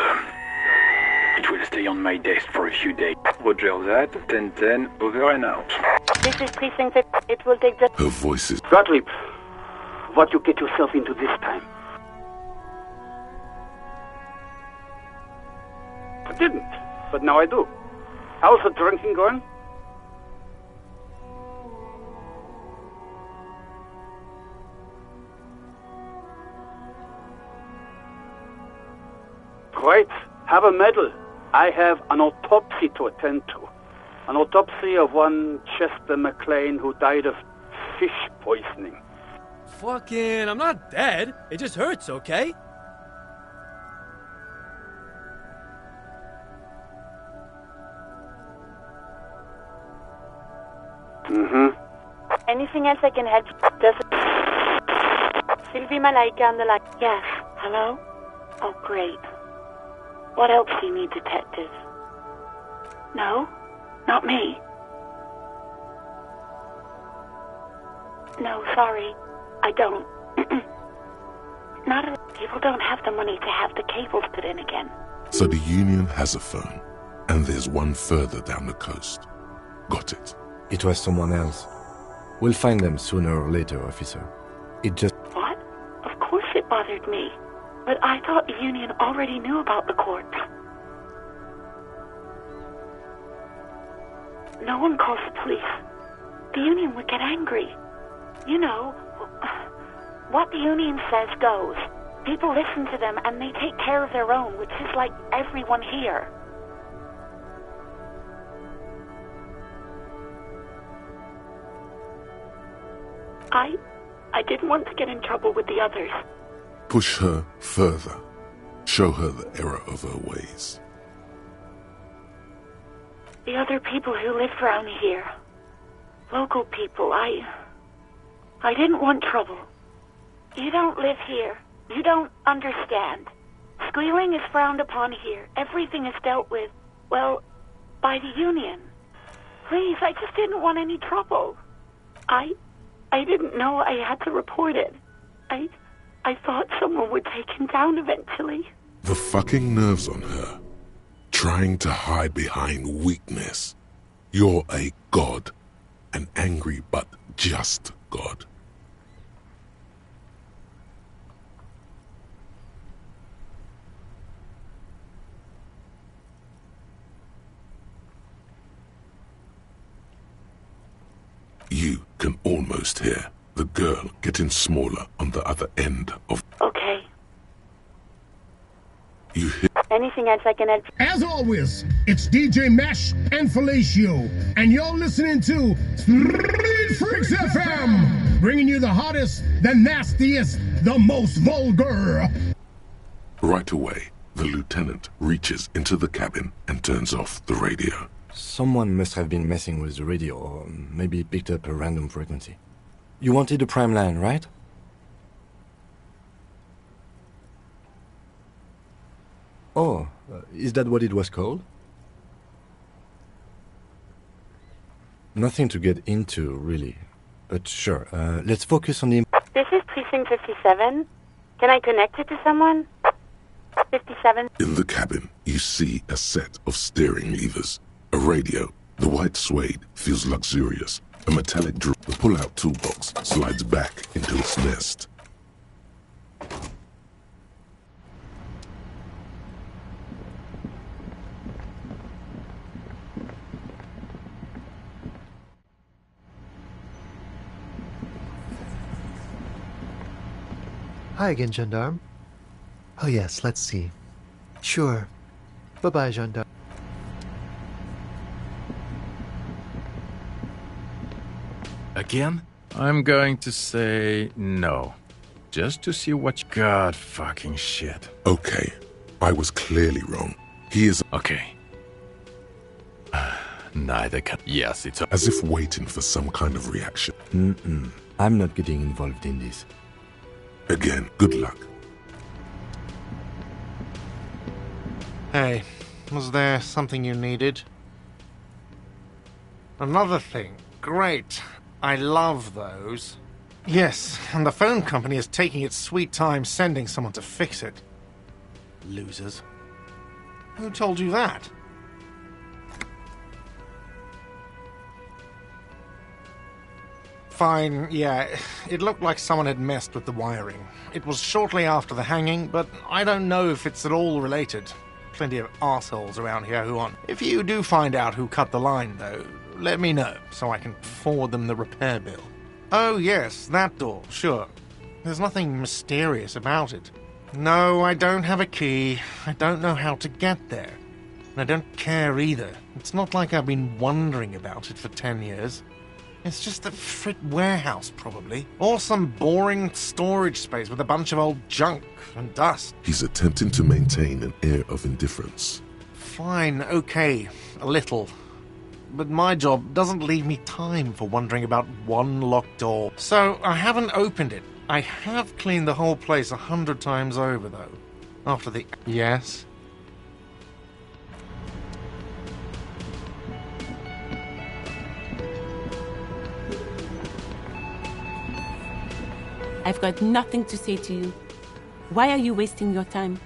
it will stay on my desk for a few days. Roger that. 10-10, over and out. This is Precinct 50. It will take just... Her voice is... Gottlieb, what you get yourself into this time? I didn't, but now I do. How's the drinking going? Great. Have a medal. I have an autopsy to attend to. An autopsy of one Chester McLean who died of fish poisoning. Fucking, I'm not dead. It just hurts, okay? Anything else I can help you? Does it... Sylvie Malaika on the line. Yes. Hello? Oh, great. What else do you need, detective? No? Not me. No, sorry. I don't. Not a... People don't have the money to have the cables put in again. So the Union has a phone, and there's one further down the coast. Got it. It was someone else. We'll find them sooner or later, officer. It just... What? Of course it bothered me. But I thought the Union already knew about the corpse. No one calls the police. The Union would get angry. You know, what the Union says goes. People listen to them and they take care of their own, which is like everyone here. I didn't want to get in trouble with the others. Push her further. Show her the error of her ways. The other people who live around here. Local people, I didn't want trouble. You don't live here. You don't understand. Squealing is frowned upon here. Everything is dealt with, well, by the Union. Please, I just didn't want any trouble. I didn't know I had to report it. I thought someone would take him down eventually. The fucking nerves on her. Trying to hide behind weakness. You're a god. An angry but just god. You can almost hear the girl getting smaller on the other end of... Okay. You hear... Anything else I can help? As always, it's DJ Mesh and Felicio, and you're listening to Street Freaks FM, bringing you the hottest, the nastiest, the most vulgar. Right away, the lieutenant reaches into the cabin and turns off the radio. Someone must have been messing with the radio, or maybe picked up a random frequency. You wanted a prime line, right? Oh, is that what it was called? Nothing to get into, really. But sure, let's focus on the... This is Precinct 57. Can I connect it to someone? 57. In the cabin, you see a set of steering levers. A radio. The white suede feels luxurious. A metallic drill. The pull-out toolbox slides back into its nest. Hi again, gendarme. Oh yes, let's see. Sure. Bye-bye, gendarme. Again? I'm going to say no. Just to see what... God fucking shit. Okay, I was clearly wrong. He is... Okay. Neither can... Yes, it's... As if waiting for some kind of reaction. I'm not getting involved in this. Again, good luck. Hey, was there something you needed? Another thing. Great. I love those. Yes, and the phone company is taking its sweet time sending someone to fix it. Losers. Who told you that? Fine, yeah, it looked like someone had messed with the wiring. It was shortly after the hanging, but I don't know if it's at all related. Plenty of arseholes around here who aren't. If you do find out who cut the line, though, let me know, so I can forward them the repair bill. Oh yes, that door, sure. There's nothing mysterious about it. No, I don't have a key. I don't know how to get there. And I don't care either. It's not like I've been wondering about it for 10 years. It's just a frit warehouse, probably. Or some boring storage space with a bunch of old junk and dust. He's attempting to maintain an air of indifference. Fine, okay, a little. But my job doesn't leave me time for wondering about one locked door. So I haven't opened it. I have cleaned the whole place 100 times over, though. After the... Yes? I've got nothing to say to you. Why are you wasting your time?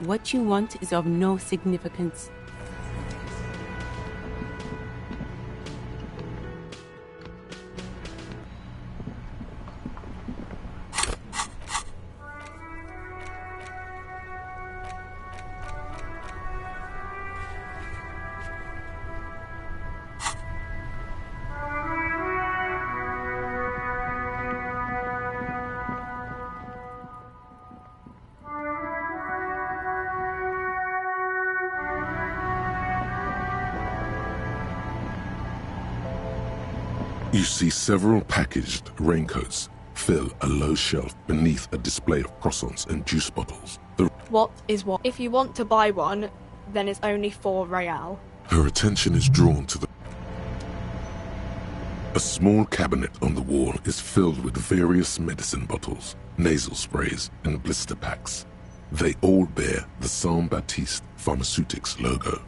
What you want is of no significance. You see several packaged raincoats fill a low shelf beneath a display of croissants and juice bottles. What is what? If you want to buy one, then it's only 4 real. Her attention is drawn to a small cabinet on the wall is filled with various medicine bottles, nasal sprays, and blister packs. They all bear the Saint Baptiste Pharmaceutics logo.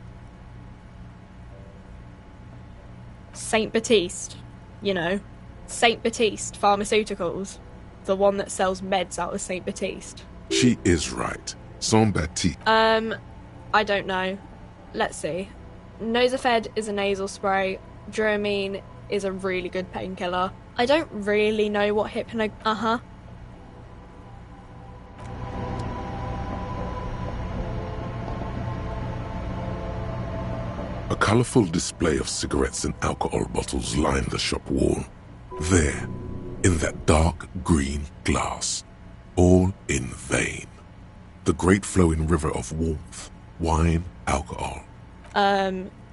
Saint Baptiste. You know, Saint Baptiste Pharmaceuticals. The one that sells meds out of Saint Baptiste. She is right. Saint Baptiste. I don't know. Let's see. Nosafed is a nasal spray. Dramamine is a really good painkiller. I don't really know what A colourful display of cigarettes and alcohol bottles line the shop wall. There, in that dark green glass, all in vain. The great flowing river of warmth, wine, alcohol.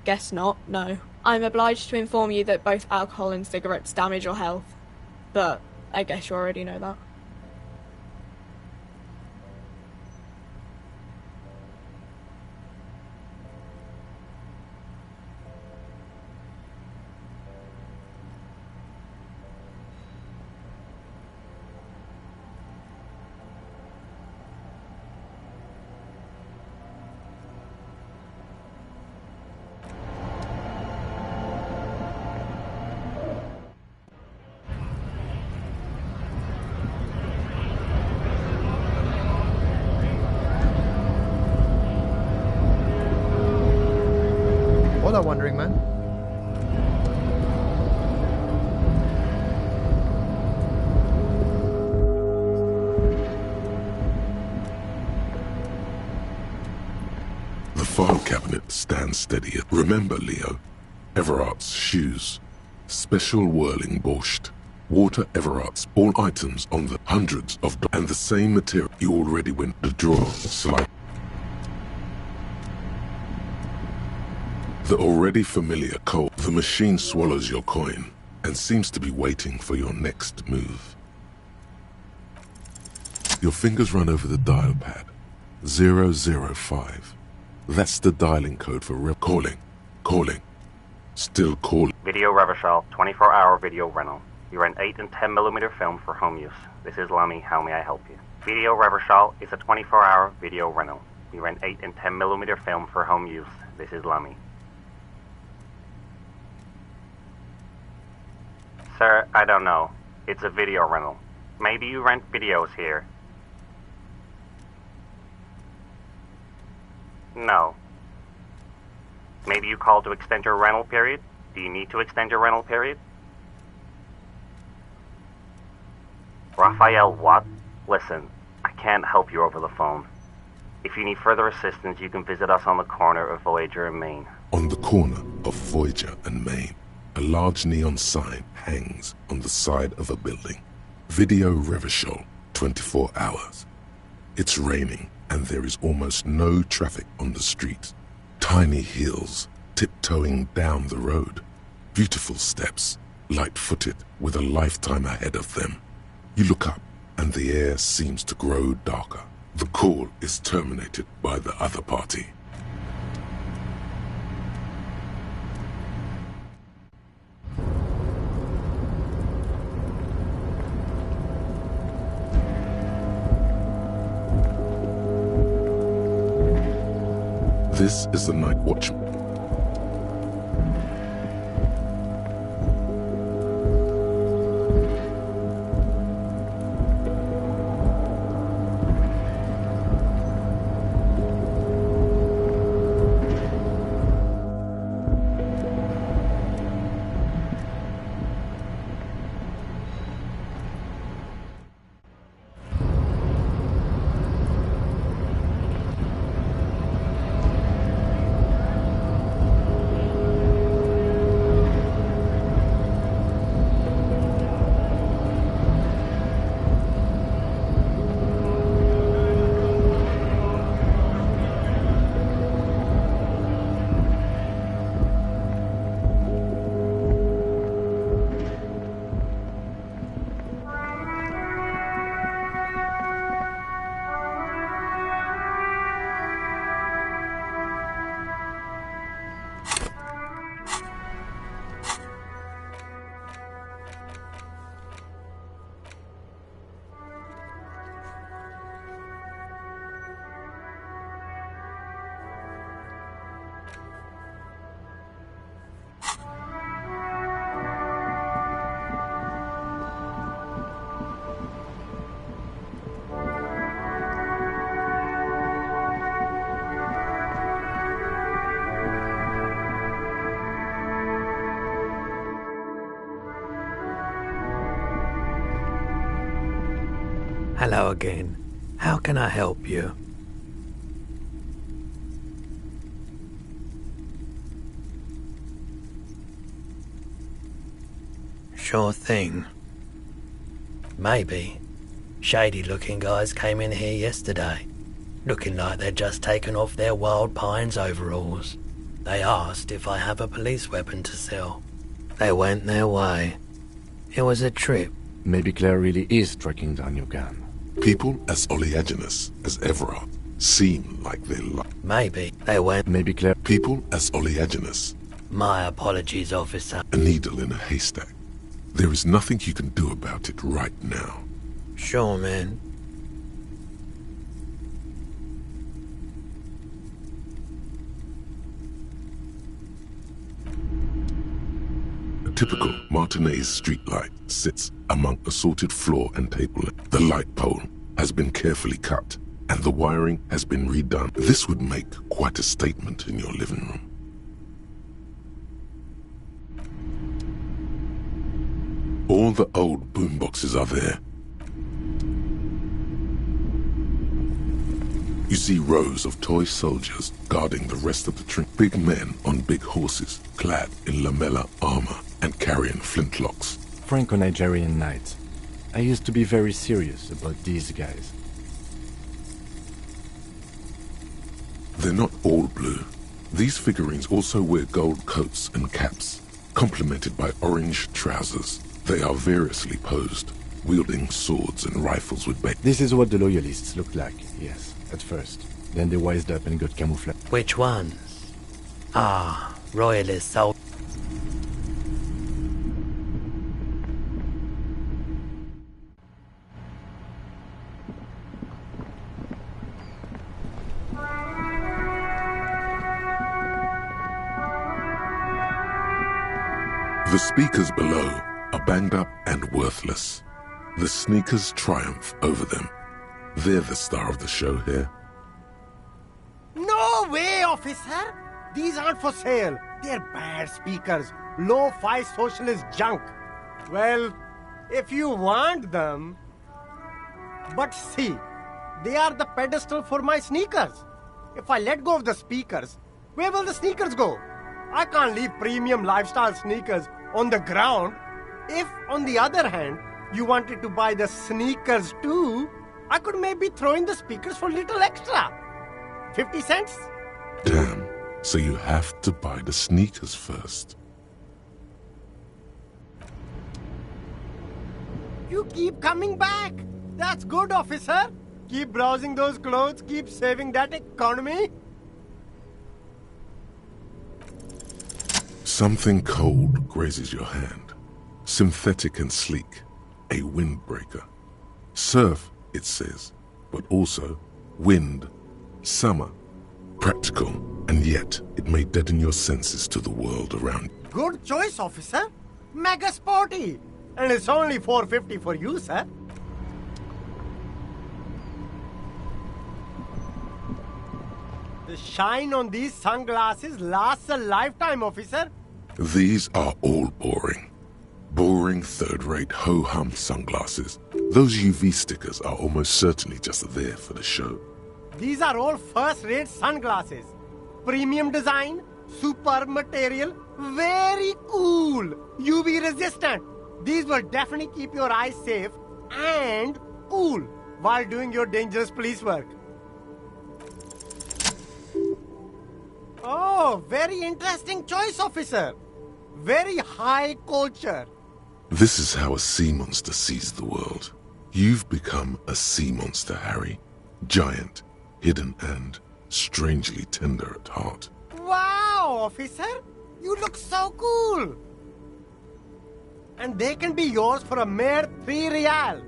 Guess not, no. I'm obliged to inform you that both alcohol and cigarettes damage your health. But I guess you already know that. Hola, Wandering Man. The file cabinet stands steady. Remember, Leo, Everart's shoes, special whirling borscht, water Everart's, all items on the hundreds of and the same material you already went to drawer slide. The already familiar code. The machine swallows your coin and seems to be waiting for your next move. Your fingers run over the dial pad. 005. That's the dialing code for calling. Calling. Still calling. Video Revachol, 24-hour video rental. You rent 8 and 10mm film for home use. This is Lummy. How may I help you? Video Revachol is a 24-hour video rental. You rent 8 and 10mm film for home use. This is Lummy. Sir, I don't know. It's a video rental. Maybe you rent videos here. No. Maybe you called to extend your rental period? Do you need to extend your rental period? Raphael, what? Listen, I can't help you over the phone. If you need further assistance, you can visit us on the corner of Voyager and Main. On the corner of Voyager and Main, a large neon sign hangs on the side of a building. Video Revachol, 24 hours. It's raining and there is almost no traffic on the street. Tiny hills tiptoeing down the road. Beautiful steps, light-footed with a lifetime ahead of them. You look up and the air seems to grow darker. The call is terminated by the other party. This is the Night Watchman. Hello again. How can I help you? Sure thing. Maybe. Shady-looking guys came in here yesterday, looking like they'd just taken off their Wild Pines overalls. They asked if I have a police weapon to sell. They went their way. It was a trip. Maybe Claire really is tracking down your gun. People as oleaginous as Everard seem like they lie. Maybe they went. Maybe Claire. People as oleaginous. My apologies, officer. A needle in a haystack. There is nothing you can do about it right now. Sure, man. A typical Martinez streetlight sits among assorted floor and table. The light pole has been carefully cut and the wiring has been redone. This would make quite a statement in your living room. All the old boomboxes are there. You see rows of toy soldiers guarding the rest of the train. Big men on big horses, clad in lamella armor and carrying flintlocks. Franco-Nigerian knights. I used to be very serious about these guys. They're not all blue. These figurines also wear gold coats and caps, complemented by orange trousers. They are variously posed, wielding swords and rifles with This is what the loyalists looked like, yes, at first. Then they wised up and got camouflage. Which ones? Ah, royalist soldiers. The speakers below are banged up and worthless. The sneakers triumph over them. They're the star of the show here. No way, officer! These aren't for sale. They're bad speakers. Low-fi socialist junk. Well, if you want them... But see, they are the pedestal for my sneakers. If I let go of the speakers, where will the sneakers go? I can't leave premium lifestyle sneakers on the ground. If, on the other hand, you wanted to buy the sneakers too, I could maybe throw in the speakers for a little extra. 50 cents? Damn, so you have to buy the sneakers first. You keep coming back. That's good, officer. Keep browsing those clothes, keep saving that economy. Something cold grazes your hand. Synthetic and sleek. A windbreaker. Surf, it says, but also wind, summer. Practical, and yet it may deaden your senses to the world around you. Good choice, officer. Mega sporty. And it's only $4.50 for you, sir. The shine on these sunglasses lasts a lifetime, officer. These are all boring. Boring, third-rate, ho-hum sunglasses. Those UV stickers are almost certainly just there for the show. These are all first-rate sunglasses. Premium design, superb material, very cool, UV resistant. These will definitely keep your eyes safe and cool while doing your dangerous police work. Oh, very interesting choice, officer. Very high culture. This is how a sea monster sees the world. You've become a sea monster, Harry. Giant, hidden, and strangely tender at heart. Wow, officer. You look so cool. And they can be yours for a mere $3 real.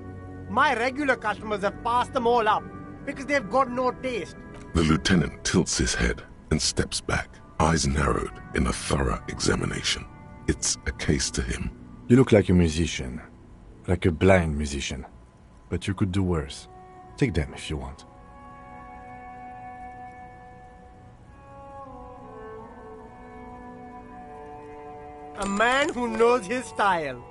My regular customers have passed them all up because they've got no taste. The lieutenant tilts his head and steps back, eyes narrowed in a thorough examination. It's a case to him. You look like a musician. Like a blind musician. But you could do worse. Take them if you want. A man who knows his style.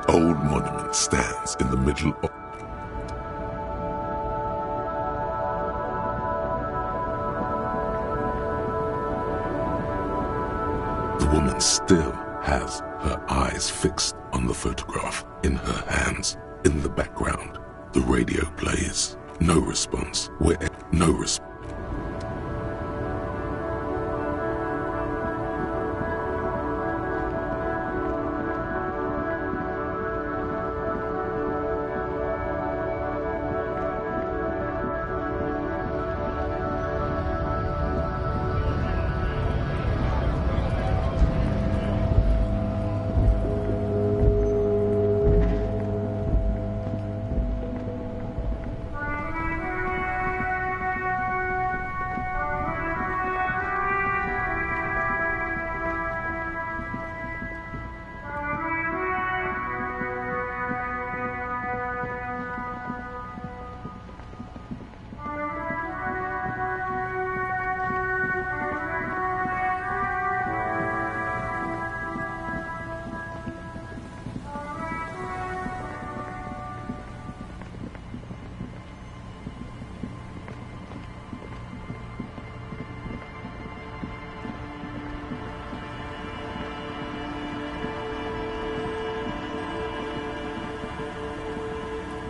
Old monument stands in the middle of... The woman still has her eyes fixed on the photograph in her hands. In the background, the radio plays. No response. No response.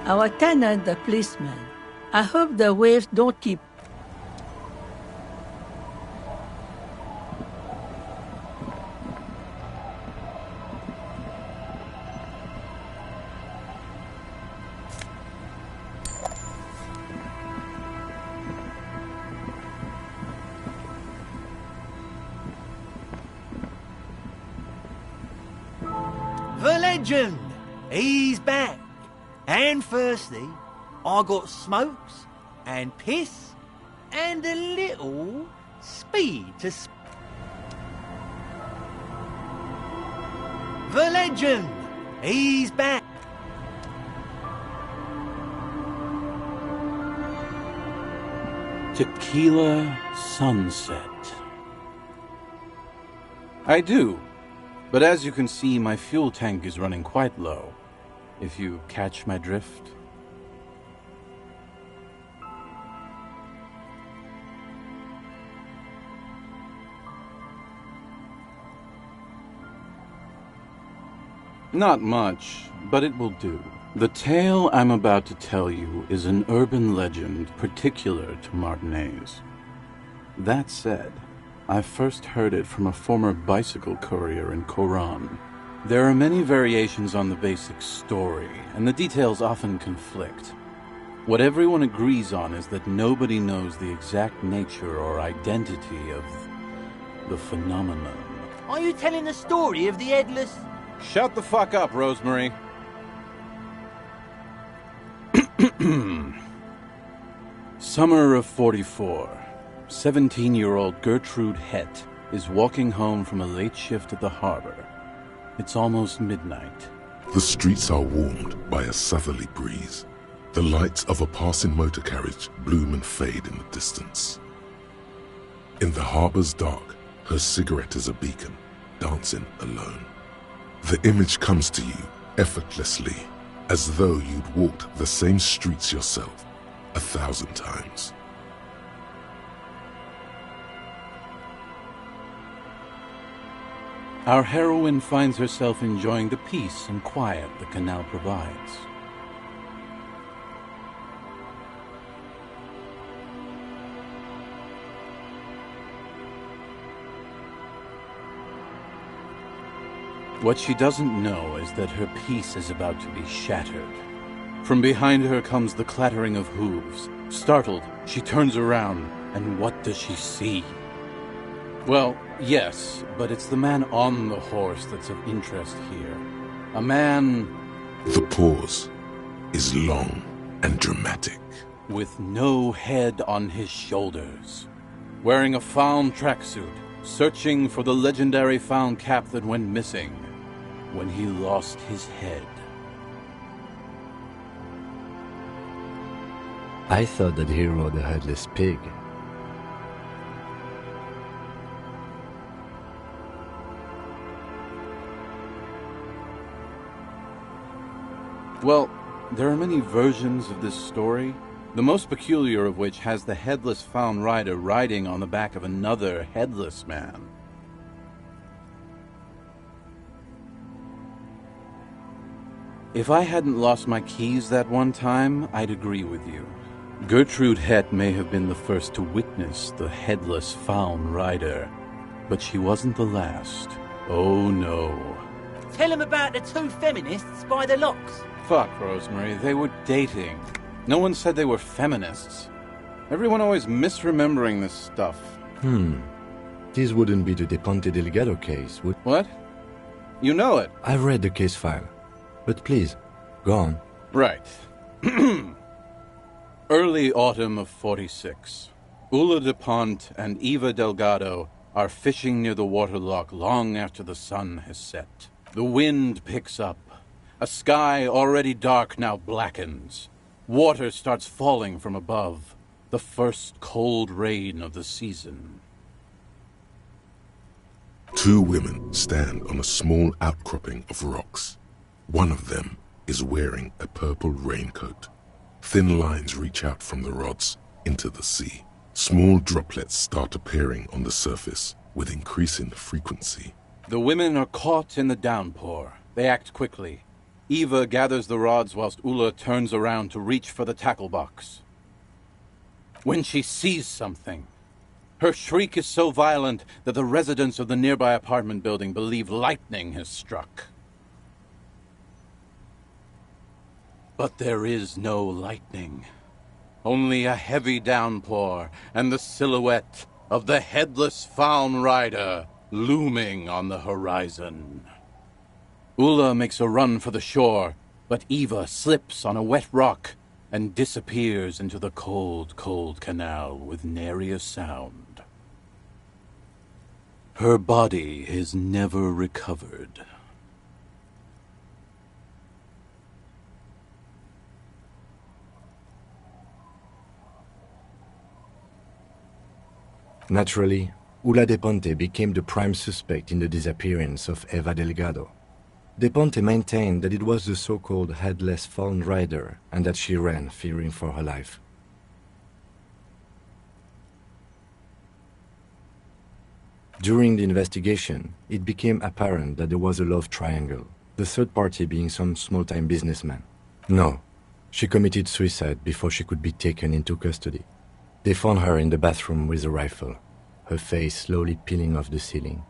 Our tenant, the policeman. I hope the waves don't keep... The legend! He's back. And firstly, I got smokes and piss and a little speed to... The legend! He's back. Tequila Sunset. I do. But as you can see, my fuel tank is running quite low, if you catch my drift. Not much, but it will do. The tale I'm about to tell you is an urban legend particular to Martinez. That said, I first heard it from a former bicycle courier in Coran. There are many variations on the basic story, and the details often conflict. What everyone agrees on is that nobody knows the exact nature or identity of the phenomenon. Are you telling the story of the headless... Shut the fuck up, Rosemary. Summer of 44. 17-year-old Gertrude Hett is walking home from a late shift at the harbor. It's almost midnight. The streets are warmed by a southerly breeze. The lights of a passing motor carriage bloom and fade in the distance. In the harbor's dark, her cigarette is a beacon, dancing alone. The image comes to you effortlessly, as though you'd walked the same streets yourself 1,000 times. Our heroine finds herself enjoying the peace and quiet the canal provides. What she doesn't know is that her peace is about to be shattered. From behind her comes the clattering of hooves. Startled, she turns around, and what does she see? Well, yes, but it's the man on the horse that's of interest here. A man... The pause is long and dramatic. With no head on his shoulders. Wearing a found tracksuit, searching for the legendary found cap that went missing when he lost his head. I thought that he rode a headless pig. Well, there are many versions of this story, the most peculiar of which has the headless found rider riding on the back of another headless man. If I hadn't lost my keys that one time, I'd agree with you. Gertrude Hett may have been the first to witness the headless found rider, but she wasn't the last. Oh no. Tell him about the two feminists by the locks. Fuck, Rosemary, they were dating. No one said they were feminists. Everyone always misremembering this stuff. This wouldn't be the De Ponte Delgado case, would... What? You know it. I've read the case file. But please, go on. Right. Early autumn of 46. Ula de Ponte and Eva Delgado are fishing near the waterlock long after the sun has set. The wind picks up. A sky already dark now blackens. Water starts falling from above. The first cold rain of the season. Two women stand on a small outcropping of rocks. One of them is wearing a purple raincoat. Thin lines reach out from the rods into the sea. Small droplets start appearing on the surface with increasing frequency. The women are caught in the downpour. They act quickly. Eva gathers the rods whilst Ulla turns around to reach for the tackle box. When she sees something, her shriek is so violent that the residents of the nearby apartment building believe lightning has struck. But there is no lightning. Only a heavy downpour and the silhouette of the headless Faun Rider looming on the horizon. Ulla makes a run for the shore, but Eva slips on a wet rock and disappears into the cold, cold canal with nary a sound. Her body is never recovered. Naturally, Ulla De Ponte became the prime suspect in the disappearance of Eva Delgado. De Ponte maintained that it was the so-called headless Faun Rider and that she ran, fearing for her life. During the investigation, it became apparent that there was a love triangle, the third party being some small-time businessman. No, she committed suicide before she could be taken into custody. They found her in the bathroom with a rifle, her face slowly peeling off the ceiling.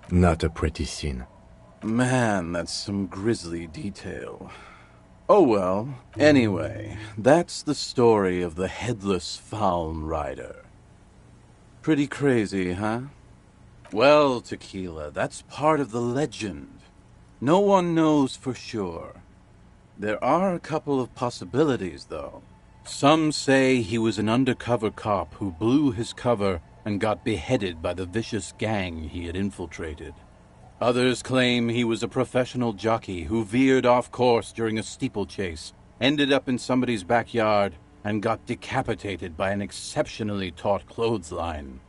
Not a pretty scene. Man, that's some grisly detail. Oh well. Anyway, that's the story of the headless Faun Rider. Pretty crazy, huh? Well, Tequila, that's part of the legend. No one knows for sure. There are a couple of possibilities, though. Some say he was an undercover cop who blew his cover and got beheaded by the vicious gang he had infiltrated. Others claim he was a professional jockey who veered off course during a steeplechase, ended up in somebody's backyard, and got decapitated by an exceptionally taut clothesline.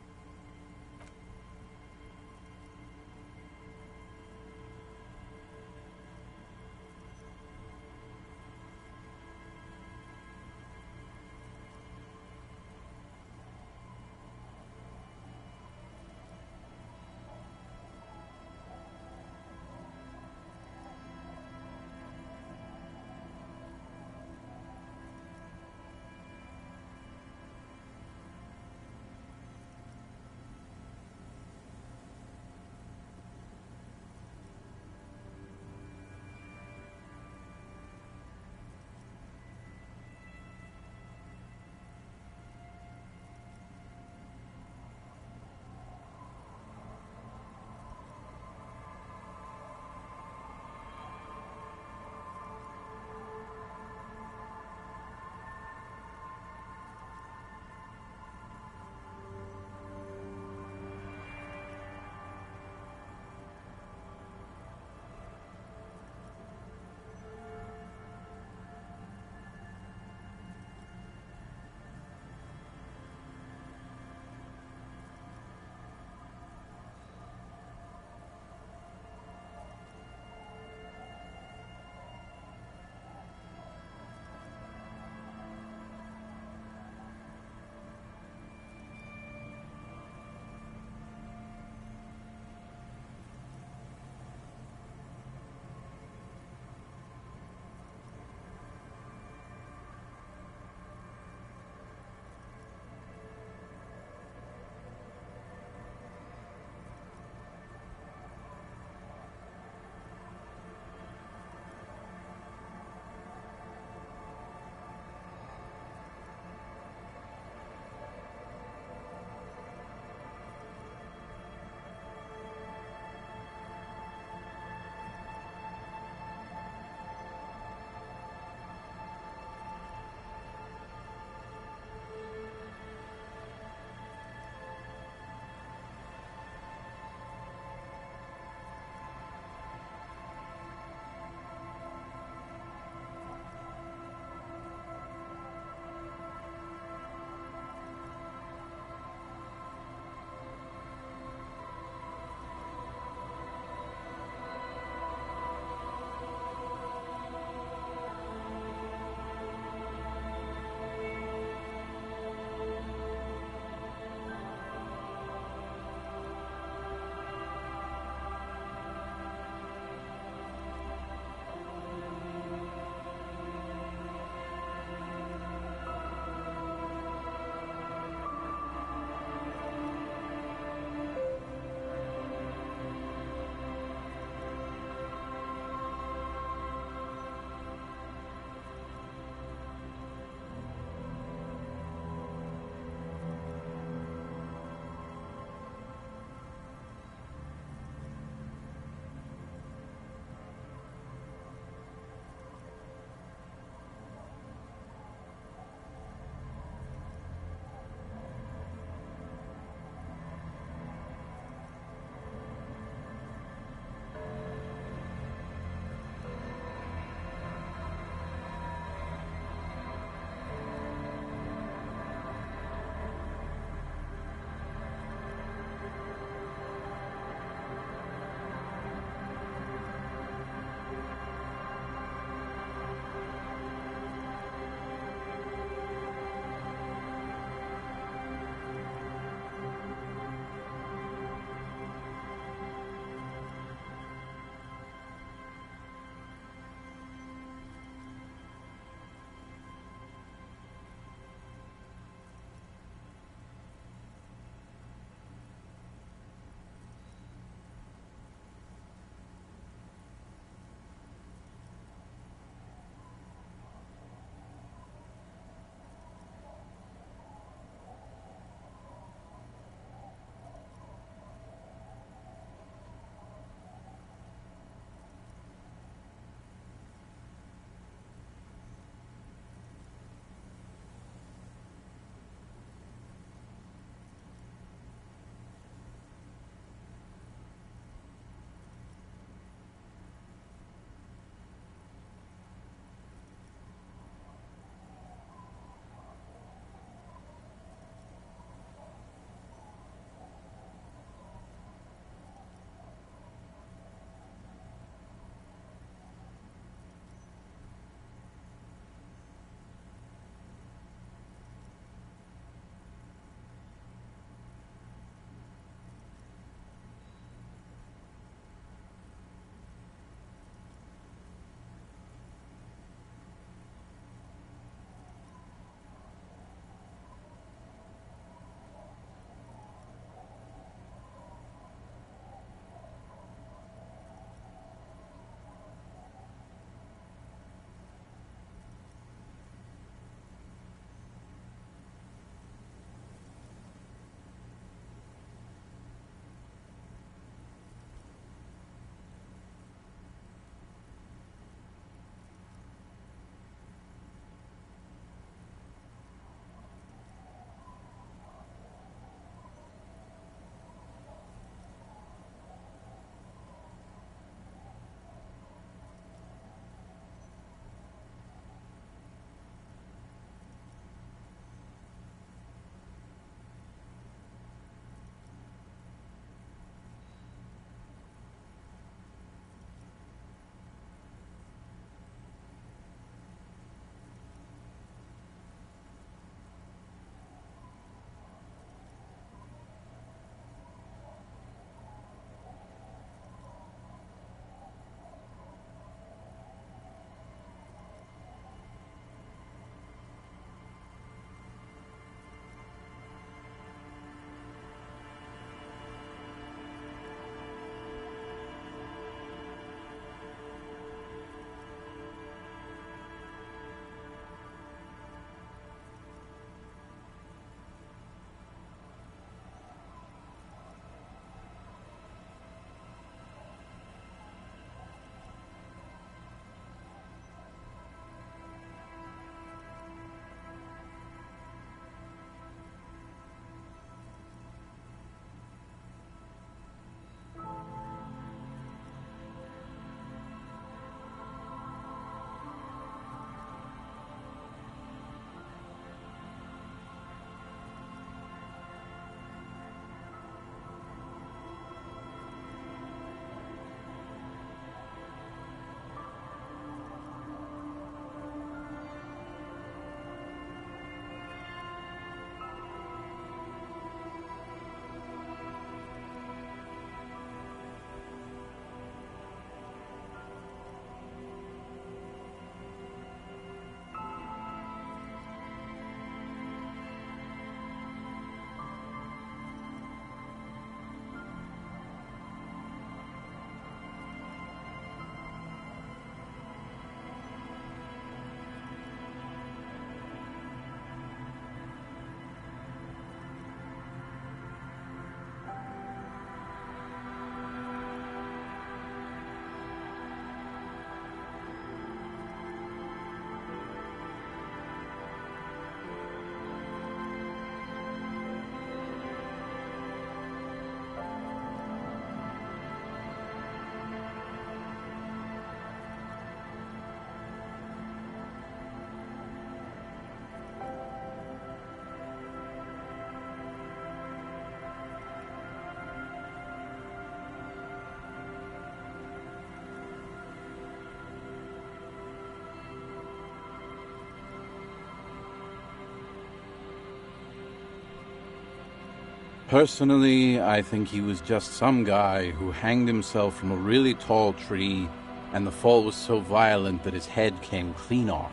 Personally, I think he was just some guy who hanged himself from a really tall tree, and the fall was so violent that his head came clean off.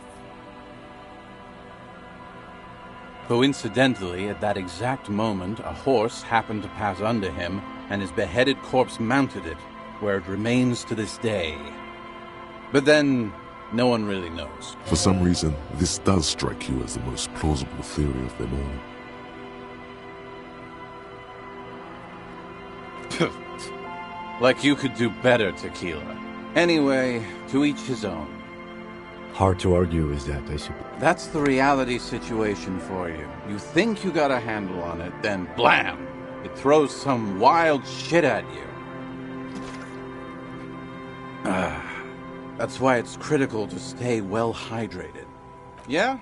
Coincidentally, at that exact moment, a horse happened to pass under him, and his beheaded corpse mounted it, where it remains to this day. But then, no one really knows. For some reason, this does strike you as the most plausible theory of them all. Like you could do better, Tequila. Anyway, to each his own. Hard to argue with that, I suppose. That's the reality situation for you. You think you got a handle on it, then blam! It throws some wild shit at you. That's why it's critical to stay well hydrated. Yeah?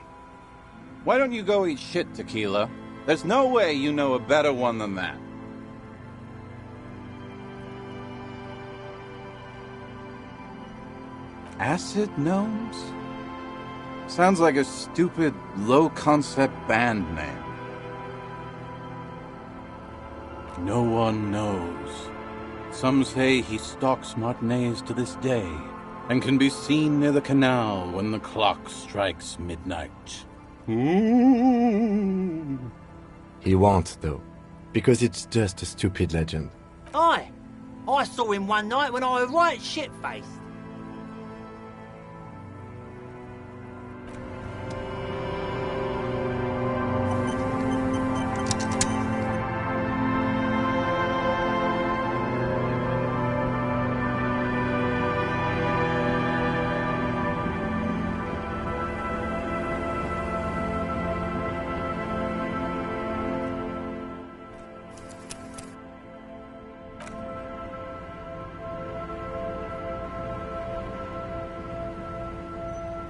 Why don't you go eat shit, Tequila? There's no way you know a better one than that. Acid Gnomes? Sounds like a stupid, low-concept band name. No one knows. Some say he stalks Martinez to this day, and can be seen near the canal when the clock strikes midnight. He won't, though, because it's just a stupid legend. I saw him one night when I was right shit-faced.